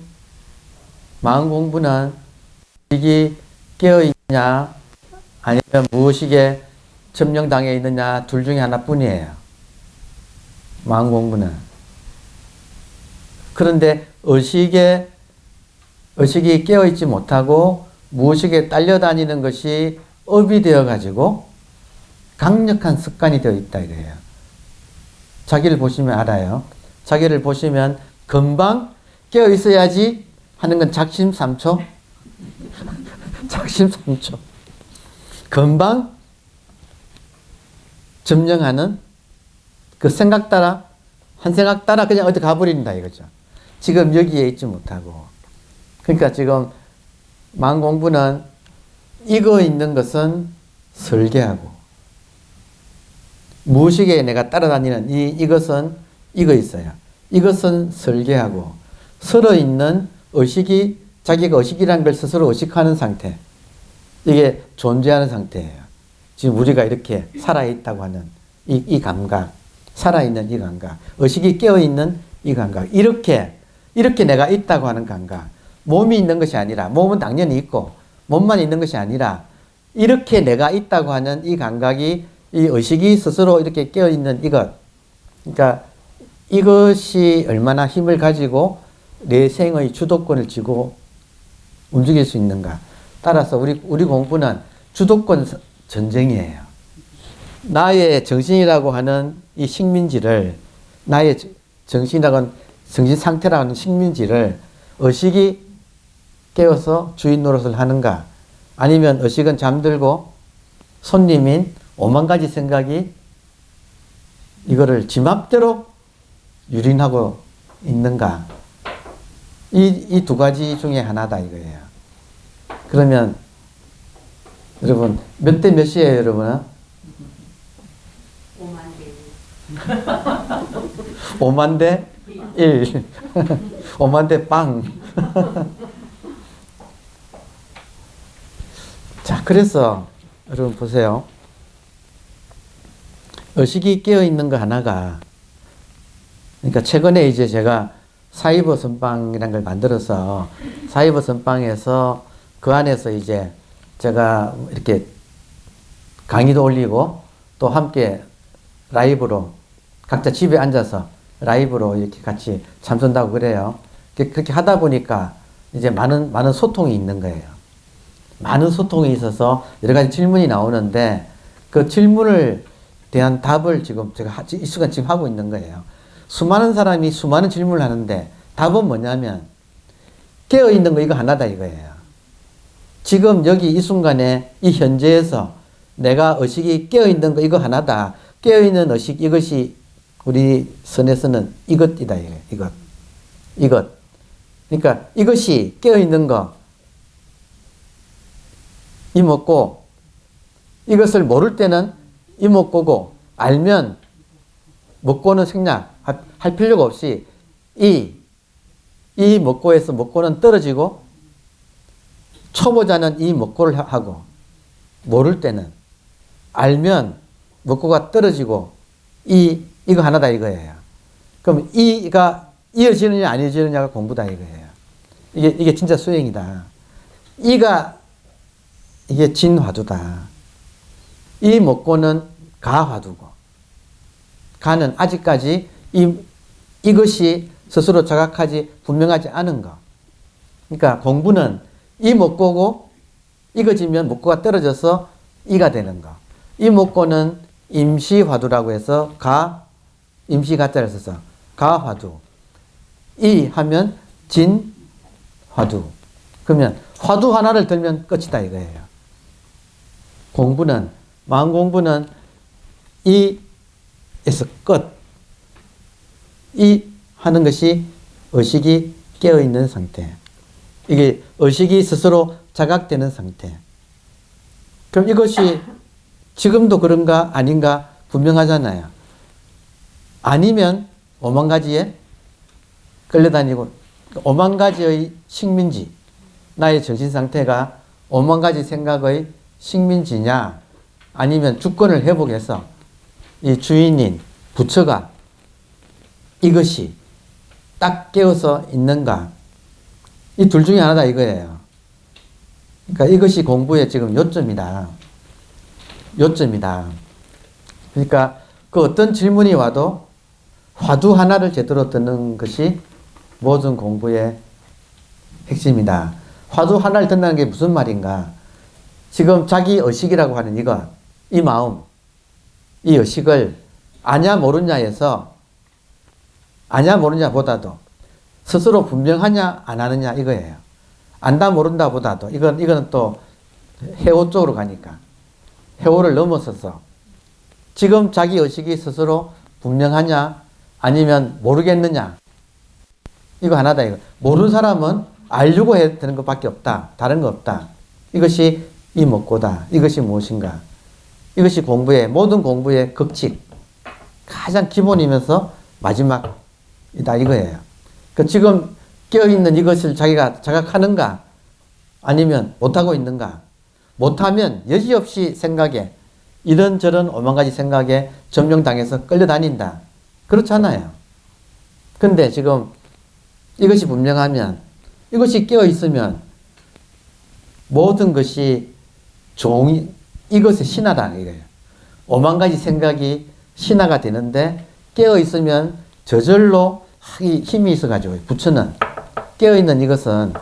마음 공부는 이게 깨어있냐 아니면 무의식에 점령당해 있느냐 둘 중에 하나뿐이에요. 마음 공부는. 그런데 의식이 깨어있지 못하고 무의식에 딸려다니는 것이 업이 되어가지고 강력한 습관이 되어 있다 이거예요. 자기를 보시면 알아요. 자기를 보시면 금방 깨어 있어야지 하는 건 작심삼초. 작심삼초. 금방 점령하는 그 생각 따라, 한 생각 따라 그냥 어디 가버린다 이거죠. 지금 여기에 있지 못하고. 그러니까 지금 마음 공부는 이거 있는 것은 설계하고, 무의식에 내가 따라다니는 이것은 이거 있어요. 이것은 설계하고 설어있는 의식이 자기가 의식이라는 걸 스스로 의식하는 상태. 이게 존재하는 상태예요. 지금 우리가 이렇게 살아있다고 하는 이 감각, 살아있는 이 감각, 의식이 깨어있는 이 감각, 이렇게 내가 있다고 하는 감각, 몸이 있는 것이 아니라, 몸은 당연히 있고 몸만 있는 것이 아니라 이렇게 내가 있다고 하는 이 감각이, 이 의식이 스스로 이렇게 깨어있는 이것, 그러니까 이것이 얼마나 힘을 가지고 내 생의 주도권을 쥐고 움직일 수 있는가. 따라서 우리 공부는 주도권 전쟁이에요. 나의 정신이라고 하는 이 식민지를, 나의 정신이라고 하는 정신 상태라고 하는 식민지를 의식이 깨어서 주인 노릇을 하는가, 아니면 의식은 잠들고 손님인 오만 가지 생각이 이거를 지 맘대로 유린하고 있는가. 이 두 가지 중에 하나다 이거예요. 그러면 여러분 몇 대 몇이에요, 여러분? 5만 대 1. 5만 대 빵. 자, 그래서 여러분 보세요. 의식이 깨어있는 거 하나가, 그러니까 최근에 이제 제가 사이버 선방이라는 걸 만들어서 사이버 선방에서 그 안에서 이제 제가 이렇게 강의도 올리고 또 함께 라이브로 각자 집에 앉아서 라이브로 이렇게 같이 참선다고 그래요. 그렇게 하다 보니까 이제 많은 소통이 있는 거예요. 많은 소통이 있어서 여러 가지 질문이 나오는데 그 질문을 대한 답을 지금 제가 이 시간 지금 하고 있는 거예요. 수많은 사람이 수많은 질문을 하는데 답은 뭐냐면 깨어있는 거 이거 하나다 이거예요. 지금 여기 이 순간에 이 현재에서 내가 의식이 깨어있는 거 이거 하나다. 깨어있는 의식 이것이 우리 선에서는 이것이다 이거예요. 이것. 그러니까 이것이 깨어있는 거 이목고, 이것을 모를 때는 이목고고, 알면 목고는 생략할 필요가 없이 이 목고에서 목고는 떨어지고 초보자는 이 목고를 하고, 모를 때는 알면 목고가 떨어지고 이거 하나다 이거예요. 그럼 이가 이어지느냐 안 이어지느냐가 공부다 이거예요. 이게 진짜 수행이다. 이게 진화두다. 이 목고는 가화두고, 가는 아직까지 이것이 스스로 자각하지 분명하지 않은 거. 그러니까 공부는 이 목고고 이거지면 목고가 떨어져서 이가 되는 거. 이 목고는 임시화두라고 해서 임시 가짜를 써서 가화두. 이 하면 진화두. 그러면 화두 하나를 들면 끝이다 이거예요. 공부는, 마음 공부는 이에서 끝. 이 하는 것이 의식이 깨어있는 상태. 이게 의식이 스스로 자각되는 상태. 그럼 이것이 지금도 그런가 아닌가 분명하잖아요. 아니면 오만 가지에 끌려다니고, 오만 가지의 식민지, 나의 정신 상태가 오만 가지 생각의 식민지냐, 아니면 주권을 회복해서 이 주인인 부처가 이것이 딱 깨어서 있는가, 이 둘 중에 하나다 이거예요. 그러니까 이것이 공부의 지금 요점이다. 그러니까 그 어떤 질문이 와도 화두 하나를 제대로 듣는 것이 모든 공부의 핵심이다. 화두 하나를 듣는다는 게 무슨 말인가? 지금 자기 의식이라고 하는 이 마음, 이 의식을 아냐 모르냐에서, 아냐 모르냐보다도 스스로 분명하냐 안 하느냐 이거예요. 안다 모른다 보다도 이거는 또 해오 쪽으로 가니까 해오를 넘어서서 지금 자기 의식이 스스로 분명하냐 아니면 모르겠느냐, 이거 하나다 이거. 모르는 사람은 알려고 해야 되는 것밖에 없다. 다른 거 없다. 이것이 이 목고다. 이것이 무엇인가. 이것이 모든 공부의 극칙, 가장 기본이면서 마지막 이다 이거예요. 그 지금 깨어있는 이것을 자기가 자각하는가? 아니면 못하고 있는가? 못하면 여지없이 생각에 이런저런 오만 가지 생각에 점령당해서 끌려다닌다. 그렇잖아요. 근데 지금 이것이 분명하면, 이것이 깨어있으면 모든 것이 이것의 신화라는 거예요. 오만 가지 생각이 신화가 되는데, 깨어있으면 저절로 힘이 있어가지고, 부처는 깨어있는 이것은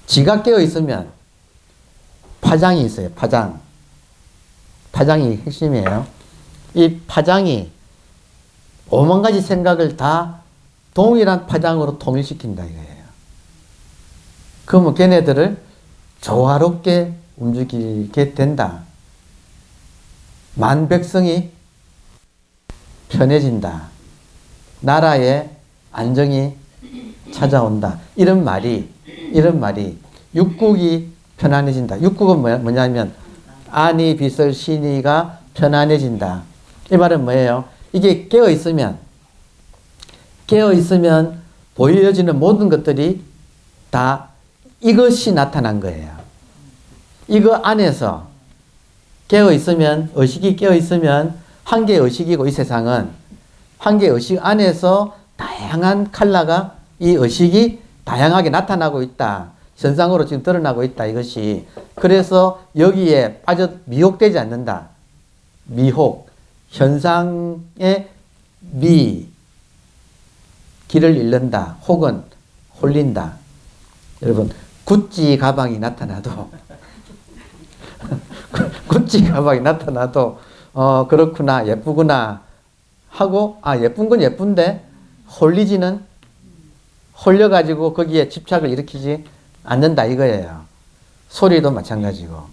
지가 깨어있으면 파장이 있어요. 파장이 핵심이에요. 이 파장이 오만 가지 생각을 다 동일한 파장으로 통일시킨다 이거예요. 그러면 걔네들을 조화롭게 움직이게 된다. 만백성이 편해진다. 나라의 안정이 찾아온다. 이런 말이 육국이 편안해진다. 육국은 뭐냐면 안이 비설 신의가 편안해진다. 이 말은 뭐예요? 이게 깨어있으면 보여지는 모든 것들이 다 이것이 나타난 거예요. 이거 안에서 깨어있으면, 의식이 깨어있으면 한 개의 의식이고, 이 세상은 한 개의 의식 안에서 다양한 컬러가 이 의식이 다양하게 나타나고 있다. 현상으로 지금 드러나고 있다. 이것이. 그래서 여기에 미혹되지 않는다. 미혹. 현상의 길을 잃는다. 혹은 홀린다. 여러분, 구찌 가방이 나타나도 그렇구나, 예쁘구나 하고, 예쁜 건 예쁜데 홀려가지고 거기에 집착을 일으키지 않는다 이거예요. 소리도 마찬가지고.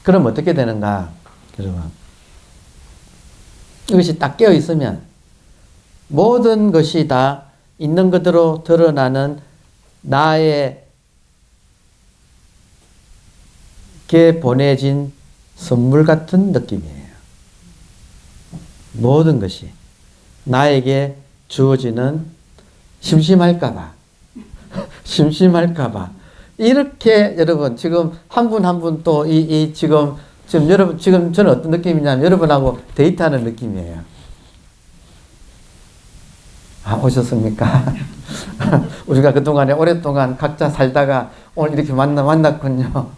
그럼 어떻게 되는가? 여러분, 이것이 딱 깨어있으면 모든 것이 다 있는 그대로 드러나는 나에게 보내진 선물 같은 느낌이에요. 모든 것이 나에게 주어지는 심심할까봐 이렇게 여러분 지금 한 분 한 분 또 지금 여러분 지금 저는 어떤 느낌이냐면 여러분하고 데이트하는 느낌이에요. 오셨습니까? 우리가 그동안에 오랫동안 각자 살다가 오늘 이렇게 만났군요.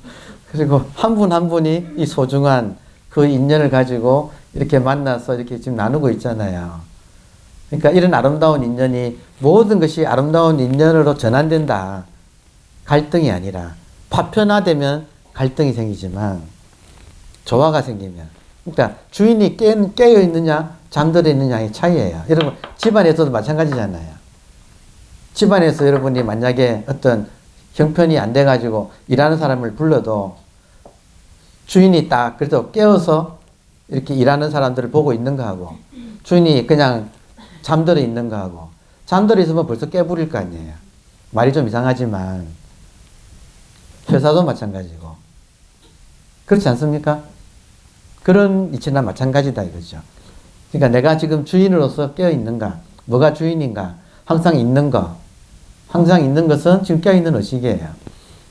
그리고 한 분 한 분이 이 소중한 그 인연을 가지고 이렇게 만나서 이렇게 지금 나누고 있잖아요. 그러니까 이런 아름다운 인연이 모든 것이 아름다운 인연으로 전환된다. 갈등이 아니라 파편화되면 갈등이 생기지만 조화가 생기면, 그러니까 주인이 깨어 있느냐 잠들어 있느냐의 차이예요. 여러분 집안에서도 마찬가지잖아요. 집안에서 여러분이 만약에 어떤 형편이 안 돼가지고 일하는 사람을 불러도 주인이 딱 그래도 깨어서 이렇게 일하는 사람들을 보고 있는 거하고, 주인이 그냥 잠들어 있는 거하고, 잠들어 있으면 벌써 깨부릴 거 아니에요. 말이 좀 이상하지만 회사도 마찬가지고 그렇지 않습니까? 그런 이치나 마찬가지다 이거죠. 그러니까 내가 지금 주인으로서 깨어 있는가, 뭐가 주인인가, 항상 있는 거, 항상 있는 것은 지금 깨어 있는 의식이에요.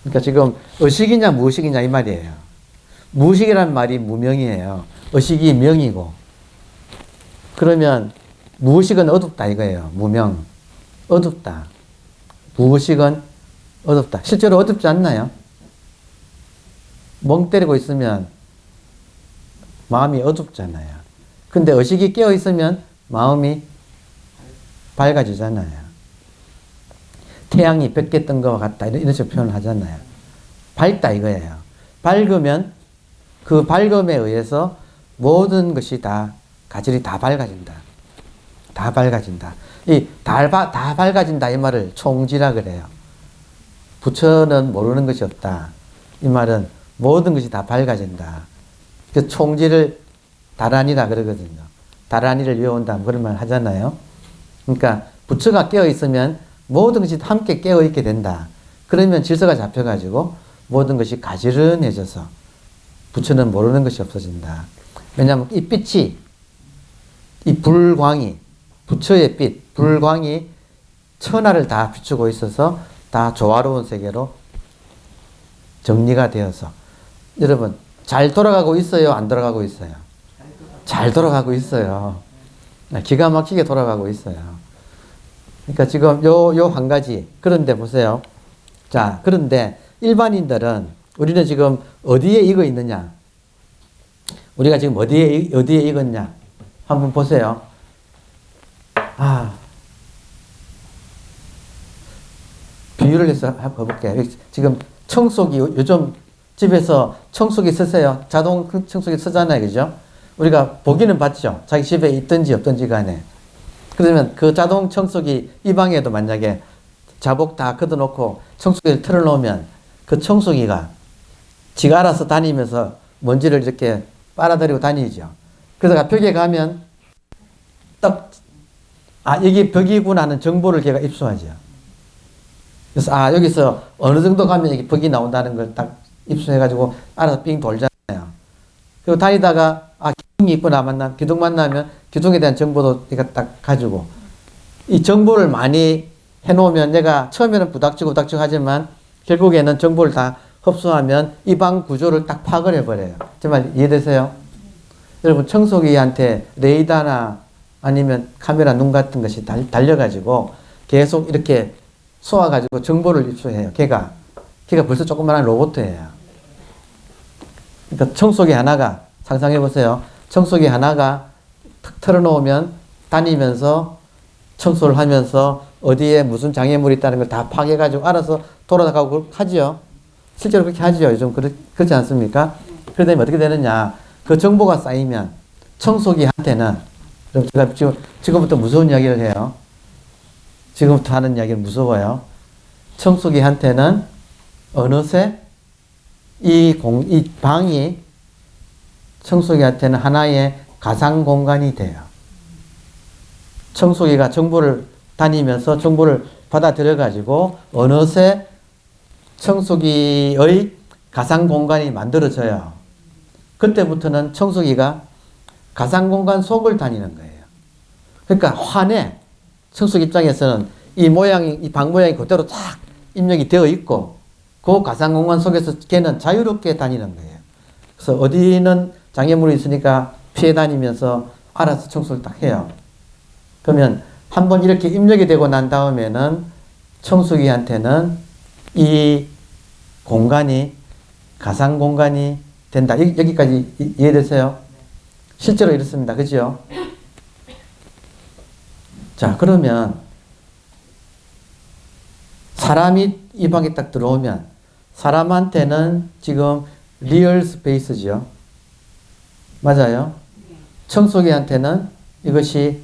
그러니까 지금 의식이냐 무의식이냐 이 말이에요. 무의식이란 말이 무명이에요. 의식이 명이고, 그러면 무의식은 어둡다 이거예요. 무명, 어둡다. 무의식은 어둡다. 실제로 어둡지 않나요? 멍 때리고 있으면 마음이 어둡잖아요. 근데 의식이 깨어 있으면 마음이 밝아지잖아요. 태양이 100개 뜬 것과 같다 이런 식으로 표현을 하잖아요. 밝다 이거예요. 밝으면 그 밝음에 의해서 모든 것이 다 가질이 다 밝아진다. 다 밝아진다. 다 밝아진다 이 말을 총지라 그래요. 부처는 모르는 것이 없다. 이 말은 모든 것이 다 밝아진다. 그 총지를 다란이라 그러거든요. 다란이를 외운다면 그런 말 하잖아요. 그러니까 부처가 깨어 있으면 모든 것이 함께 깨어 있게 된다. 그러면 질서가 잡혀가지고 모든 것이 가지런해져서 부처는 모르는 것이 없어진다. 왜냐하면 이 빛이, 이 불광이, 부처의 빛, 불광이 천하를 다 비추고 있어서 다 조화로운 세계로 정리가 되어서 여러분 잘 돌아가고 있어요? 안 돌아가고 있어요? 잘 돌아가고 있어요. 기가 막히게 돌아가고 있어요. 그러니까 지금 요 한 가지. 그런데 보세요. 자, 그런데 일반인들은 우리는 지금 어디에 익어 있느냐? 우리가 지금 어디에 익었냐? 한번 보세요. 비유를 해서 한번 볼게요. 지금 청소기, 요즘 집에서 청소기 쓰세요. 자동 청소기 쓰잖아요. 그죠? 우리가 보기는 봤죠. 자기 집에 있든지 없든지 간에. 그러면 그 자동 청소기 이 방에도 만약에 자복 다 걷어놓고 청소기를 틀어놓으면 그 청소기가 지가 알아서 다니면서 먼지를 이렇게 빨아들이고 다니죠. 그래서 벽에 가면 딱, 여기 벽이구나 하는 정보를 걔가 입수하죠. 그래서 여기서 어느 정도 가면 여기 벽이 나온다는 걸 딱 입수해가지고 알아서 삥 돌잖아요. 그리고 다니다가 기둥이 있구나 기둥 만나면 기둥에 대한 정보도 얘가 딱 가지고 이 정보를 많이 해놓으면 내가 처음에는 부닥치고 하지만 결국에는 정보를 다 흡수하면 이 방 구조를 딱 파악을 해버려요. 정말 이해되세요? 여러분 청소기한테 레이더나 아니면 카메라 눈 같은 것이 달려가지고 계속 이렇게 쏘아가지고 정보를 입수해요. 걔가 벌써 조그만한 로봇이에요. 그러니까 청소기 하나가 상상해보세요. 청소기 하나가 탁 털어놓으면 다니면서 청소를 하면서 어디에 무슨 장애물이 있다는 걸 다 파악해가지고 알아서 돌아가고 하지요. 실제로 그렇게 하지요. 요즘 그렇지 않습니까? 그러다 보면 어떻게 되느냐. 그 정보가 쌓이면 청소기한테는, 제가 지금부터 무서운 이야기를 해요. 지금부터 하는 이야기는 무서워요. 청소기한테는 어느새 이 방이 청소기한테는 하나의 가상 공간이 돼요. 청소기가 정보를 다니면서 정보를 받아들여가지고 어느새 청소기의 가상 공간이 만들어져요. 그때부터는 청소기가 가상 공간 속을 다니는 거예요. 그러니까 환해. 청소기 입장에서는 이 방 모양이 그대로 딱 입력이 되어 있고 그 가상 공간 속에서 걔는 자유롭게 다니는 거예요. 그래서 어디는 장애물이 있으니까 피해 다니면서 알아서 청소를 딱 해요. 그러면 한번 이렇게 입력이 되고 난 다음에는 청소기한테는 이 공간이 가상 공간이 된다. 여기까지 이해되세요? 실제로 이렇습니다. 그죠? 자, 그러면 사람이 이 방에 딱 들어오면 사람한테는 지금 리얼 스페이스죠. 맞아요? 청소기한테는 이것이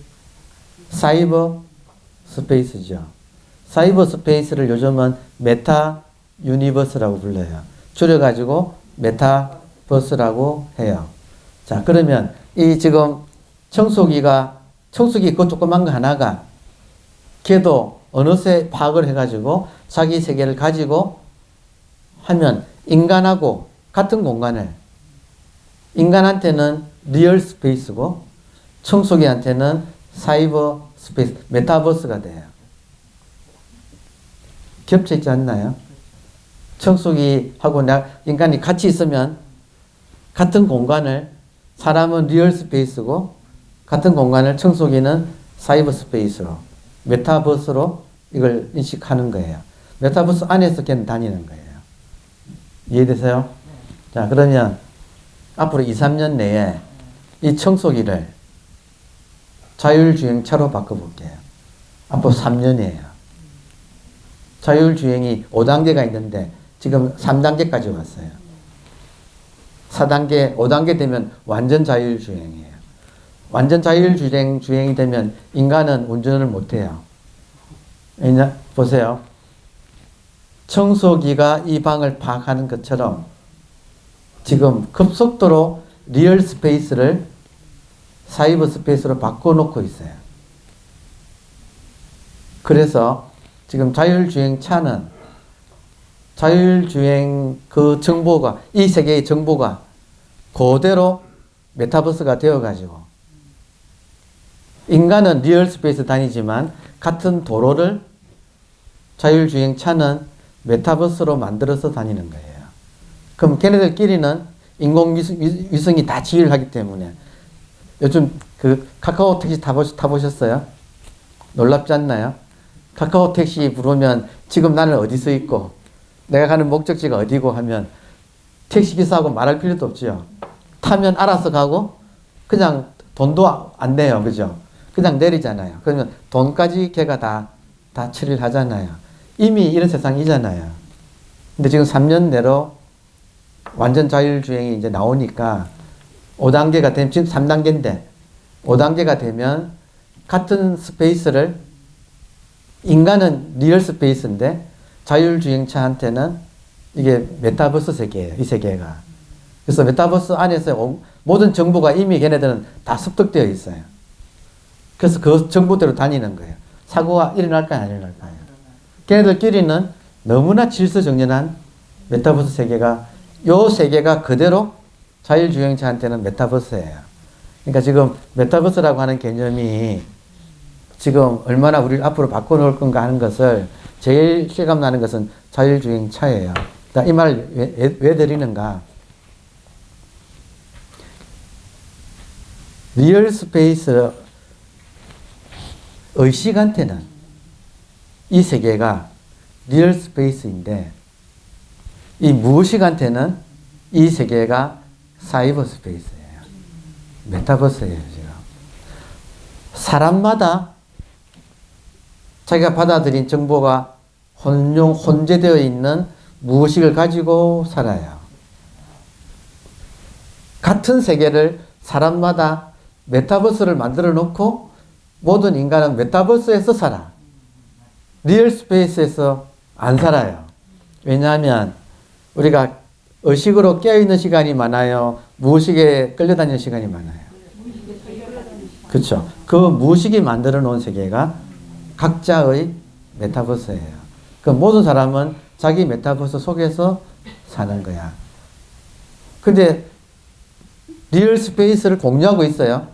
사이버 스페이스죠. 사이버 스페이스를 요즘은 메타 유니버스라고 불러요. 줄여가지고 메타버스라고 해요. 자, 그러면 이 지금 청소기 그 조그만 거 하나가 걔도 어느새 파악을 해가지고 자기 세계를 가지고 하면 인간하고 같은 공간을 인간한테는 리얼 스페이스고 청소기한테는 사이버 스페이스, 메타버스가 돼요. 겹쳐 있지 않나요? 청소기하고 인간이 같이 있으면 같은 공간을 사람은 리얼 스페이스고 같은 공간을 청소기는 사이버 스페이스로 메타버스로 이걸 인식하는 거예요. 메타버스 안에서 걔는 다니는 거예요. 이해되세요? 자, 그러면 앞으로 2, 3년 내에 이 청소기를 자율주행차로 바꿔볼게요. 앞으로 3년이에요. 자율주행이 5단계가 있는데 지금 3단계까지 왔어요. 4단계, 5단계 되면 완전 자율주행이에요. 완전 자율주행이 되면 인간은 운전을 못해요. 왜냐? 보세요. 청소기가 이 방을 파악하는 것처럼 지금 급속도로 리얼 스페이스를 사이버 스페이스로 바꿔놓고 있어요. 그래서 지금 자율주행 차는 자율주행 그 정보가, 이 세계의 정보가 그대로 메타버스가 되어가지고 인간은 리얼 스페이스 다니지만 같은 도로를 자율주행차는 메타버스로 만들어서 다니는 거예요. 그럼 걔네들끼리는 인공위성이 다 지휘를 하기 때문에 요즘 그 카카오 택시 타보셨어요? 놀랍지 않나요? 카카오 택시 부르면 지금 나는 어디서 있고 내가 가는 목적지가 어디고 하면 택시기사하고 말할 필요도 없죠. 타면 알아서 가고 그냥 돈도 안 내요. 그죠? 그냥 내리잖아요. 그러면 돈까지 걔가 다 처리를 하잖아요. 이미 이런 세상이잖아요. 근데 지금 3년 내로 완전 자율주행이 이제 나오니까 5단계가 되면 지금 3단계인데 5단계가 되면 같은 스페이스를 인간은 리얼 스페이스인데 자율주행차한테는 이게 메타버스 세계예요. 이 세계가. 그래서 메타버스 안에서 모든 정보가 이미 걔네들은 다 습득되어 있어요. 그래서 그 정보대로 다니는 거예요. 사고가 일어날까요? 안 일어날까요? 걔네들끼리는 너무나 질서정연한 메타버스 세계가 요 세계가 그대로 자율주행차한테는 메타버스예요. 그러니까 지금 메타버스라고 하는 개념이 지금 얼마나 우리를 앞으로 바꿔놓을 건가 하는 것을 제일 실감나는 것은 자율주행차예요. 이 말을 왜 드리는가? 리얼 스페이스 의식한테는 이 세계가 리얼 스페이스인데 이 무의식한테는 이 세계가 사이버 스페이스예요. 메타버스예요, 지금. 사람마다 자기가 받아들인 정보가 혼재되어 있는 무의식을 가지고 살아요. 같은 세계를 사람마다 메타버스를 만들어 놓고 모든 인간은 메타버스에서 살아. 리얼 스페이스에서 안 살아요. 왜냐하면 우리가 의식으로 깨어있는 시간이 많아요. 무의식에 끌려다니는 시간이 많아요. 그렇죠. 그 무의식이 만들어 놓은 세계가 각자의 메타버스예요. 그 모든 사람은 자기 메타버스 속에서 사는 거야. 근데 리얼 스페이스를 공유하고 있어요.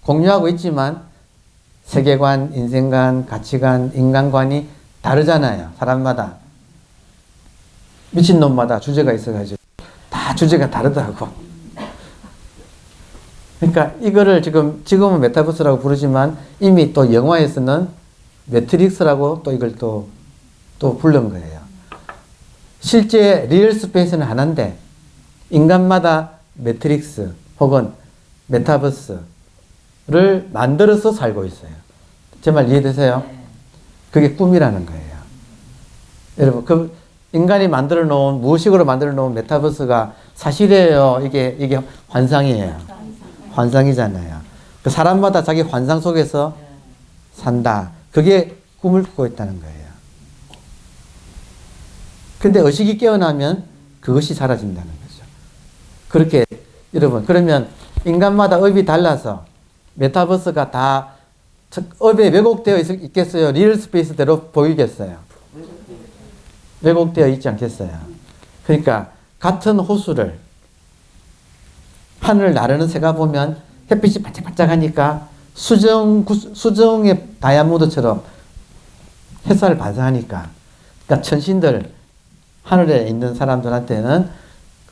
공유하고 있지만 세계관, 인생관, 가치관, 인간관이 다르잖아요. 사람마다. 미친놈마다 주제가 있어가지고 다 주제가 다르다고. 그러니까 이거를 지금은 메타버스라고 부르지만 이미 또 영화에서는 매트릭스라고 또 이걸 또 부른 거예요. 실제 리얼 스페이스는 하나인데 인간마다 매트릭스 혹은 메타버스를 만들어서 살고 있어요. 제 말 이해되세요? 그게 꿈이라는 거예요. 여러분, 그 인간이 만들어 놓은, 무의식으로 만들어 놓은 메타버스가 사실이에요? 이게 환상이에요. 환상이잖아요. 그 사람마다 자기 환상 속에서 산다. 그게 꿈을 꾸고 있다는 거예요. 근데 의식이 깨어나면 그것이 사라진다는 거죠. 그렇게, 여러분, 그러면 인간마다 업이 달라서 메타버스가 다 업에 왜곡되어 있겠어요? 리얼 스페이스대로 보이겠어요? 왜곡되어 있지 않겠어요? 그러니까 같은 호수를 하늘을 나르는 새가 보면 햇빛이 반짝반짝하니까 수정의 다이아몬드처럼 햇살을 반사하니까, 그러니까 천신들 하늘에 있는 사람들한테는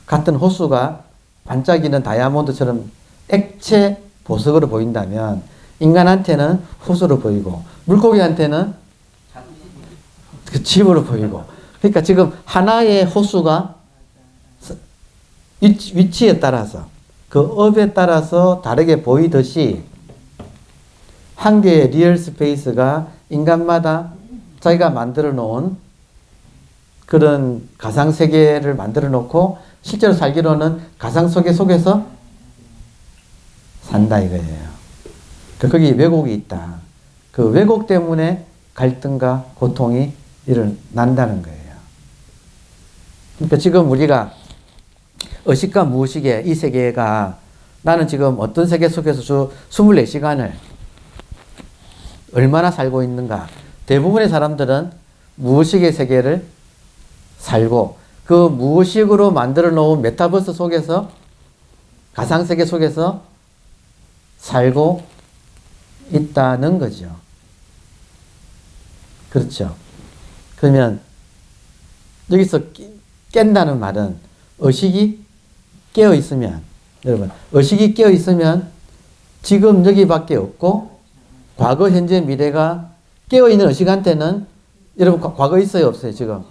같은 호수가 반짝이는 다이아몬드처럼 액체 보석으로 보인다면 인간한테는 호수로 보이고 물고기한테는 그 집으로 보이고, 그러니까 지금 하나의 호수가 위치에 따라서 그 업에 따라서 다르게 보이듯이 한 개의 리얼 스페이스가 인간마다 자기가 만들어 놓은 그런 가상 세계를 만들어 놓고 실제로 살기로는 가상 세계 속에서 산다 이거예요. 거기 왜곡이 있다. 그 왜곡 때문에 갈등과 고통이 일어난다는 거예요. 그러니까 지금 우리가 의식과 무의식의 이 세계가 나는 지금 어떤 세계 속에서 24시간을 얼마나 살고 있는가. 대부분의 사람들은 무의식의 세계를 살고 그 무의식으로 만들어 놓은 메타버스 속에서 가상세계 속에서 살고 있다는 거죠. 그렇죠. 그러면 여기서 깬다는 말은 의식이 깨어 있으면, 여러분, 의식이 깨어 있으면 지금 여기밖에 없고 과거, 현재, 미래가 깨어 있는 의식한테는 여러분 과거 있어요, 없어요, 지금?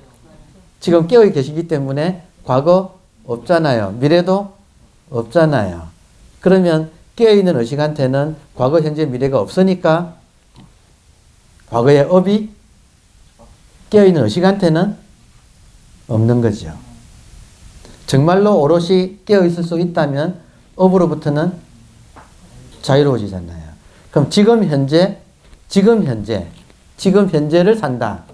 지금 깨어 계시기 때문에 과거 없잖아요. 미래도 없잖아요. 그러면 깨어 있는 의식한테는 과거, 현재, 미래가 없으니까 과거의 업이 깨어 있는 의식한테는 없는 거죠. 정말로 오롯이 깨어 있을 수 있다면 업으로부터는 자유로워지잖아요. 그럼 지금 현재를 산다.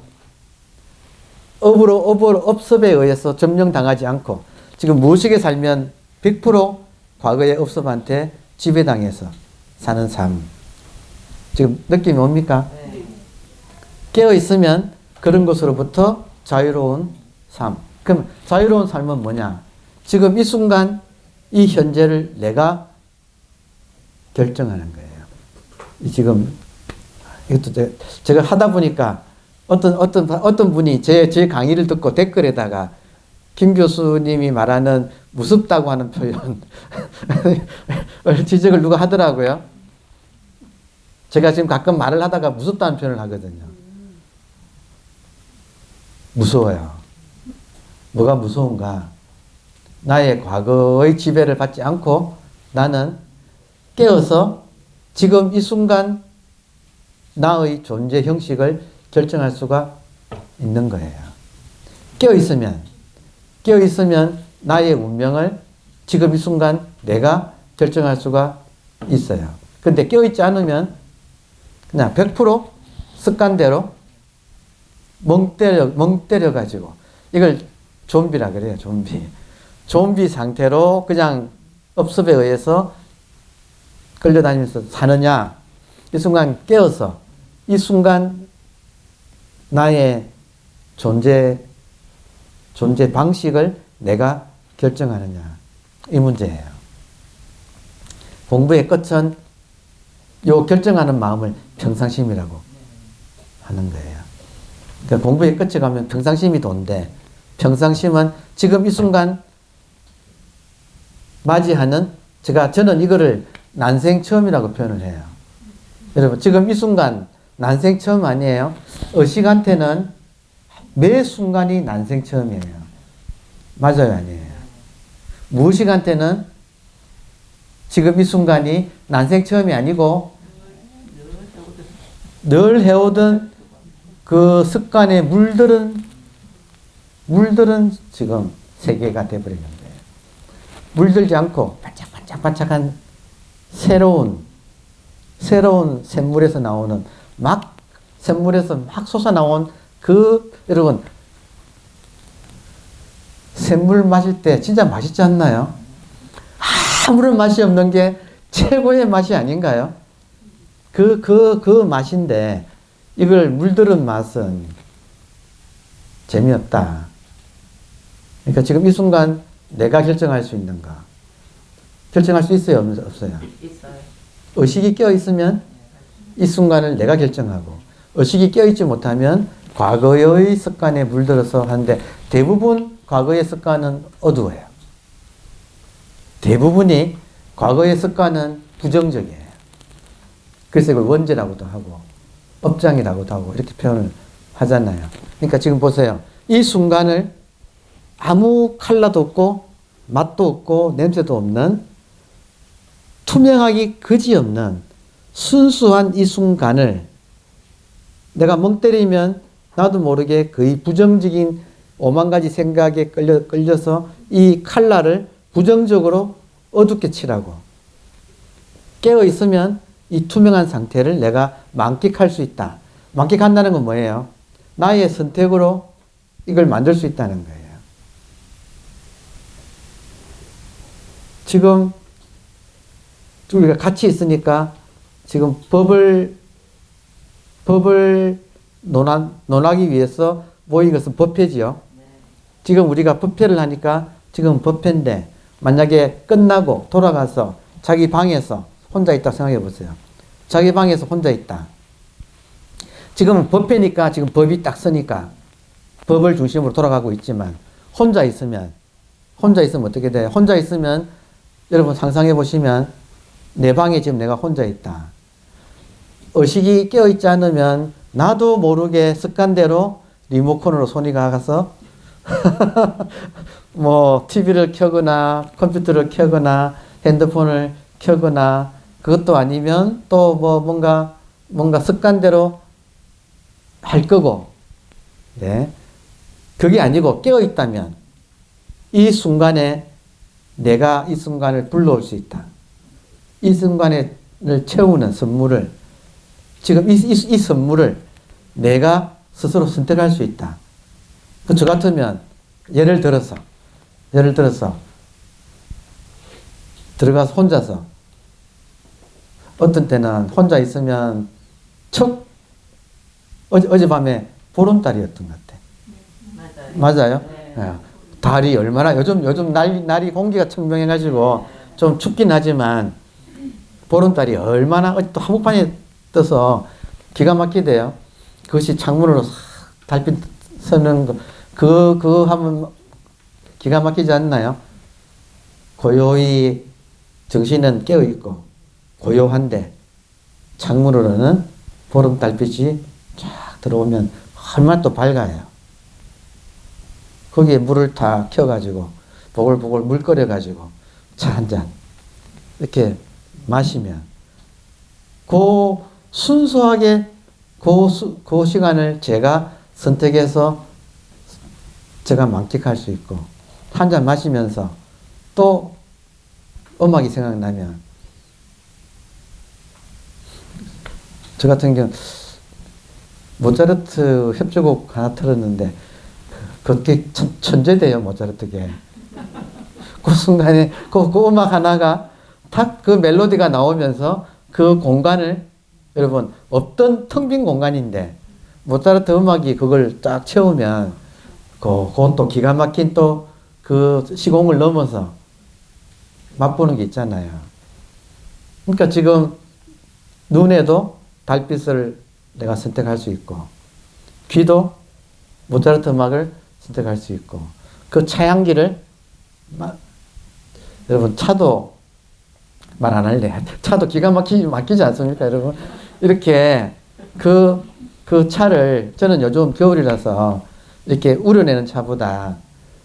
업습에 의해서 점령당하지 않고 지금 무의식에 살면 100% 과거의 업습한테 지배당해서 사는 삶. 지금 느낌이 옵니까? 깨어 있으면 그런 것으로부터 자유로운 삶. 그럼 자유로운 삶은 뭐냐? 지금 이 순간 이 현재를 내가 결정하는 거예요. 지금 이것도 제가 하다 보니까 어떤 분이 제 강의를 듣고 댓글에다가 김 교수님이 말하는 무섭다고 하는 표현 지적을 누가 하더라고요. 제가 지금 가끔 말을 하다가 무섭다는 표현을 하거든요. 무서워요. 뭐가 무서운가? 나의 과거의 지배를 받지 않고 나는 깨어서 지금 이 순간 나의 존재 형식을 결정할 수가 있는 거예요. 깨어있으면 나의 운명을 지금 이 순간 내가 결정할 수가 있어요. 근데 깨어있지 않으면 그냥 100% 습관대로 멍 때려가지고 이걸 좀비라 그래요. 좀비 상태로 그냥 업습에 의해서 끌려다니면서 사느냐, 이 순간 깨어서 이 순간 나의 존재 방식을 내가 결정하느냐, 이 문제예요. 공부의 끝은 요 결정하는 마음을 평상심이라고 하는 거예요. 그러니까 공부의 끝에 가면 평상심이 돈데, 평상심은 지금 이 순간 맞이하는, 저는 이거를 난생 처음이라고 표현을 해요. 여러분, 지금 이 순간 난생 처음 아니에요? 의식한테는 매 순간이 난생 처음이에요. 맞아요, 아니에요? 무의식한테는 지금 이 순간이 난생 처음이 아니고 늘 해오던 그 습관에 물들은 지금 세계가 되어버리는 거예요. 물들지 않고 반짝반짝한 새로운 샘물에서 나오는 샘물에서 막 솟아나온 여러분, 샘물 마실 때 진짜 맛있지 않나요? 아무런 맛이 없는 게 최고의 맛이 아닌가요? 그 맛인데, 이걸 물들은 맛은 재미없다. 그러니까 지금 이 순간 내가 결정할 수 있는가? 결정할 수 있어요? 없어요? 있어요. 의식이 껴있으면 이 순간을 내가 결정하고, 의식이 껴있지 못하면 과거의 습관에 물들어서 하는데, 대부분 과거의 습관은 어두워요. 대부분이 과거의 습관은 부정적이에요. 그래서 이걸 원죄라고도 하고 업장이라고도 하고 이렇게 표현을 하잖아요. 그러니까 지금 보세요. 이 순간을 아무 컬러도 없고 맛도 없고 냄새도 없는 투명하기 그지없는 순수한 이 순간을 내가 멍 때리면 나도 모르게 거의 부정적인 5만 가지 생각에 끌려서 이 컬러를 부정적으로 어둡게 칠하고, 깨어 있으면 이 투명한 상태를 내가 만끽할 수 있다. 만끽한다는 건 뭐예요? 나의 선택으로 이걸 만들 수 있다는 거예요. 지금 우리가 같이 있으니까 지금 법을 논하기 위해서 모인 것은 법회지요. 지금 우리가 법회를 하니까 지금 법회인데, 만약에 끝나고 돌아가서 자기 방에서 혼자 있다 생각해 보세요. 자기 방에서 혼자 있다. 지금 법회니까 지금 법이 딱 서니까 법을 중심으로 돌아가고 있지만 혼자 있으면 어떻게 돼? 혼자 있으면 여러분 상상해 보시면 내 방에 지금 내가 혼자 있다. 의식이 깨어있지 않으면 나도 모르게 습관대로 리모컨으로 손이 가서 뭐 TV를 켜거나 컴퓨터를 켜거나 핸드폰을 켜거나 그것도 아니면 또 뭐 뭔가 습관대로 할 거고, 네. 그게 아니고 깨어있다면 이 순간에 내가 이 순간을 불러올 수 있다. 이 순간을 채우는 선물을, 지금 이 선물을 내가 스스로 선택할 수 있다. 저 같으면 예를 들어서 들어가서 혼자서, 어떤 때는 혼자 있으면 어젯밤에 보름달이었던 것 같아. 맞아요? 네. 달이 얼마나 요즘 날이 공기가 청명해가지고 좀 춥긴 하지만 보름달이 얼마나 또 한복판에 떠서 기가 막히대요. 그것이 창문으로 달빛 서는 거, 그거 하면 기가 막히지 않나요? 고요히 정신은 깨어 있고 고요한데 창문으로는 보름 달빛이 쫙 들어오면 얼마나 또 밝아요. 거기에 물을 다 켜가지고 보글보글 물 끓여가지고 차 한 잔 이렇게 마시면 순수하게 그 시간을 제가 선택해서 제가 만끽할 수 있고, 한 잔 마시면서 또 음악이 생각나면, 저 같은 경우 모차르트 협주곡 하나 틀었는데 그게 천재돼요, 모차르트게. 그 순간에 그 음악 하나가 딱 그 멜로디가 나오면서 그 공간을, 여러분 없던 텅 빈 공간인데 모차르트 음악이 그걸 딱 채우면 그건 또 기가 막힌 또 그 시공을 넘어서 맛보는 게 있잖아요. 그러니까 지금 눈에도 달빛을 내가 선택할 수 있고, 귀도 모차르트 음악을 선택할 수 있고, 그 차향기를 여러분 차도 말 안 할래. 차도 기가 막히지 않습니까, 여러분? 이렇게 그 차를, 저는 요즘 겨울이라서 이렇게 우려내는 차보다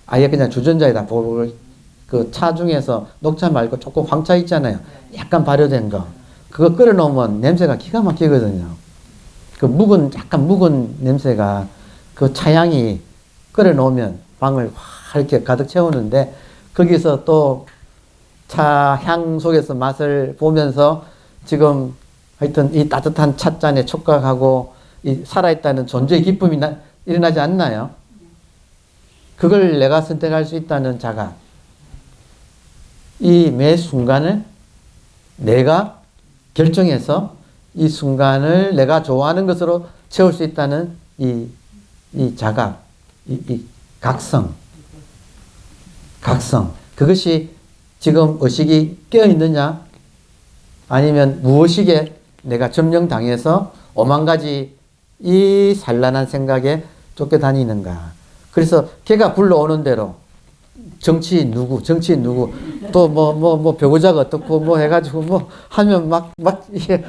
아예 그냥 주전자에다 그 차 중에서 녹차 말고 조금 황차 있잖아요. 약간 발효된 거. 그거 끓여놓으면 냄새가 기가 막히거든요. 약간 묵은 냄새가 그 차향이 끓여놓으면 방을 확 이렇게 가득 채우는데, 거기서 또 차 향 속에서 맛을 보면서 지금 하여튼 이 따뜻한 찻잔에 촉각하고 이 살아있다는 존재의 기쁨이 일어나지 않나요? 그걸 내가 선택할 수 있다는 자각. 이 매 순간을 내가 결정해서 이 순간을 내가 좋아하는 것으로 채울 수 있다는 이 자각, 이 각성. 그것이 지금 의식이 깨어있느냐? 아니면 무의식에 내가 점령당해서 오만 가지 이 산란한 생각에 쫓겨다니는가? 그래서 걔가 불러오는 대로 정치인 누구, 또 뭐 배우자가 어떻고 뭐 해가지고 뭐 하면 막 이게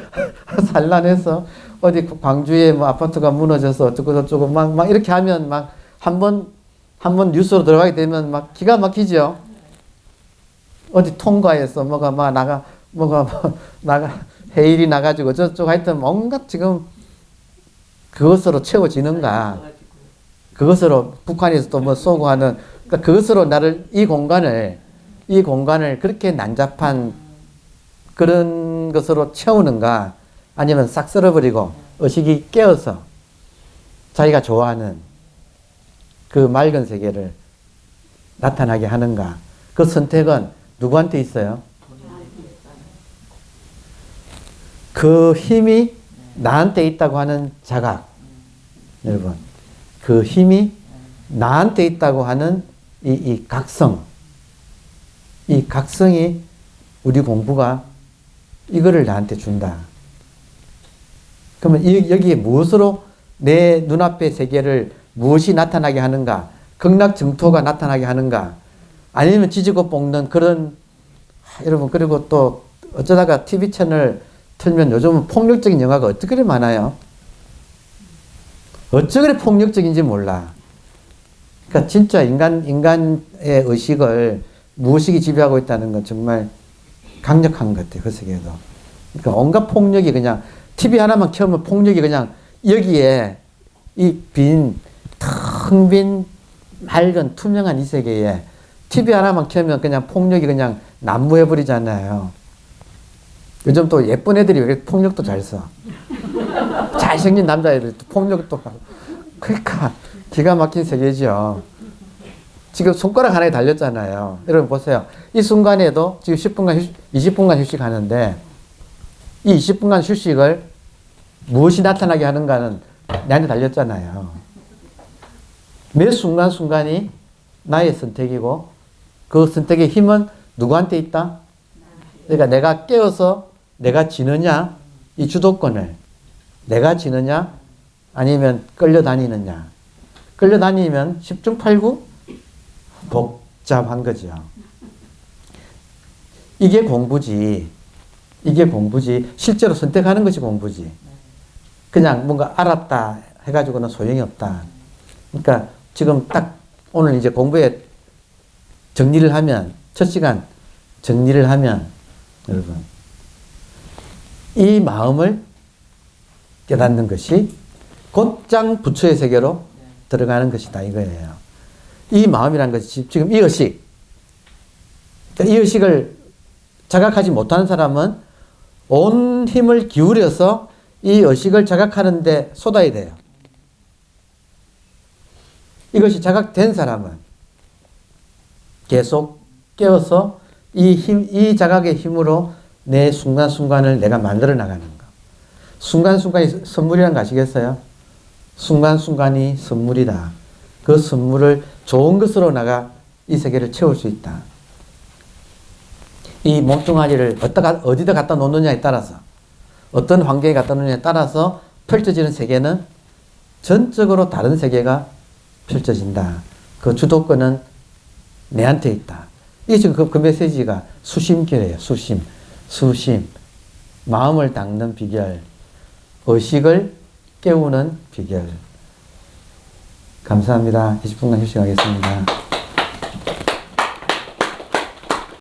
산란해서 어디 광주에 뭐 아파트가 무너져서 어쩌고 저쩌고 막 이렇게 하면 막 한 번 뉴스로 들어가게 되면 막 기가 막히죠. 어디 통과해서 해일이 나가지고 저쪽 하여튼 온갖 지금 그것으로 채워지는가. 그것으로 북한에서 또 뭐 쏘고 하는, 그러니까 그것으로 나를, 이 공간을 그렇게 난잡한 그런 것으로 채우는가, 아니면 싹 쓸어버리고 의식이 깨어서 자기가 좋아하는 그 맑은 세계를 나타나게 하는가. 그 선택은 누구한테 있어요? 그 힘이 나한테 있다고 하는 자각. 여러분, 그 힘이 나한테 있다고 하는 이 각성. 이 각성이 우리 공부가 이거를 나한테 준다. 그러면 여기에 무엇으로 내 눈앞의 세계를 무엇이 나타나게 하는가? 극락증토가 나타나게 하는가? 아니면 지지고 볶는 그런, 여러분, 그리고 또 어쩌다가 TV 채널 틀면 요즘은 폭력적인 영화가 어떻게 많아요? 어쩌그래 폭력적인지 몰라. 그러니까 진짜 인간의 의식을 무의식이 지배하고 있다는 건 정말 강력한 것 같아요. 그 세계에도. 그러니까 온갖 폭력이 그냥 TV 하나만 켜면 폭력이 그냥 여기에 이 텅 빈 맑은 투명한 이 세계에 TV 하나만 켜면 그냥 폭력이 그냥 난무해버리잖아요. 요즘 또 예쁜 애들이 왜 폭력도 잘 써. 잘생긴 남자애들 폭력도 하고. 그러니까 기가 막힌 세계죠. 지금 손가락 하나에 달렸잖아요. 여러분 보세요. 이 순간에도 지금 10분간 20분간 휴식하는데 이 20분간 휴식을 무엇이 나타나게 하는가는 내한테 달렸잖아요. 매 순간순간이 나의 선택이고 그 선택의 힘은 누구한테 있다? 그러니까 내가 깨어서 내가 지느냐 이 주도권을 내가 지느냐 아니면 끌려다니느냐. 끌려다니면 10중 8구 복잡한 거죠. 이게 공부지. 이게 공부지. 실제로 선택하는 것이 공부지. 그냥 뭔가 알았다 해가지고는 소용이 없다. 그러니까 지금 딱 오늘 이제 공부에 정리를 하면, 첫 시간 정리를 하면, 여러분, 이 마음을 깨닫는 것이 곧장 부처의 세계로 들어가는 것이다 이거예요. 이 마음이라는 것이 지금 이 의식, 이 의식을 자각하지 못하는 사람은 온 힘을 기울여서 이 의식을 자각하는 데 쏟아야 돼요. 이것이 자각된 사람은 계속 깨어서 이 자각의 힘으로 내 순간순간을 내가 만들어 나가는 거. 순간순간이 선물이란 거 아시겠어요? 순간순간이 선물이다. 그 선물을 좋은 것으로 나가 이 세계를 채울 수 있다. 이 몸뚱아리를 어디다 갖다 놓느냐에 따라서 어떤 환경에 갖다 놓느냐에 따라서 펼쳐지는 세계는 전적으로 다른 세계가 펼쳐진다. 그 주도권은 내한테 있다. 이게 지금 그 메시지가 수심결이에요. 수심. 마음을 닦는 비결. 의식을 깨우는 비결. 감사합니다. 20분간 휴식하겠습니다.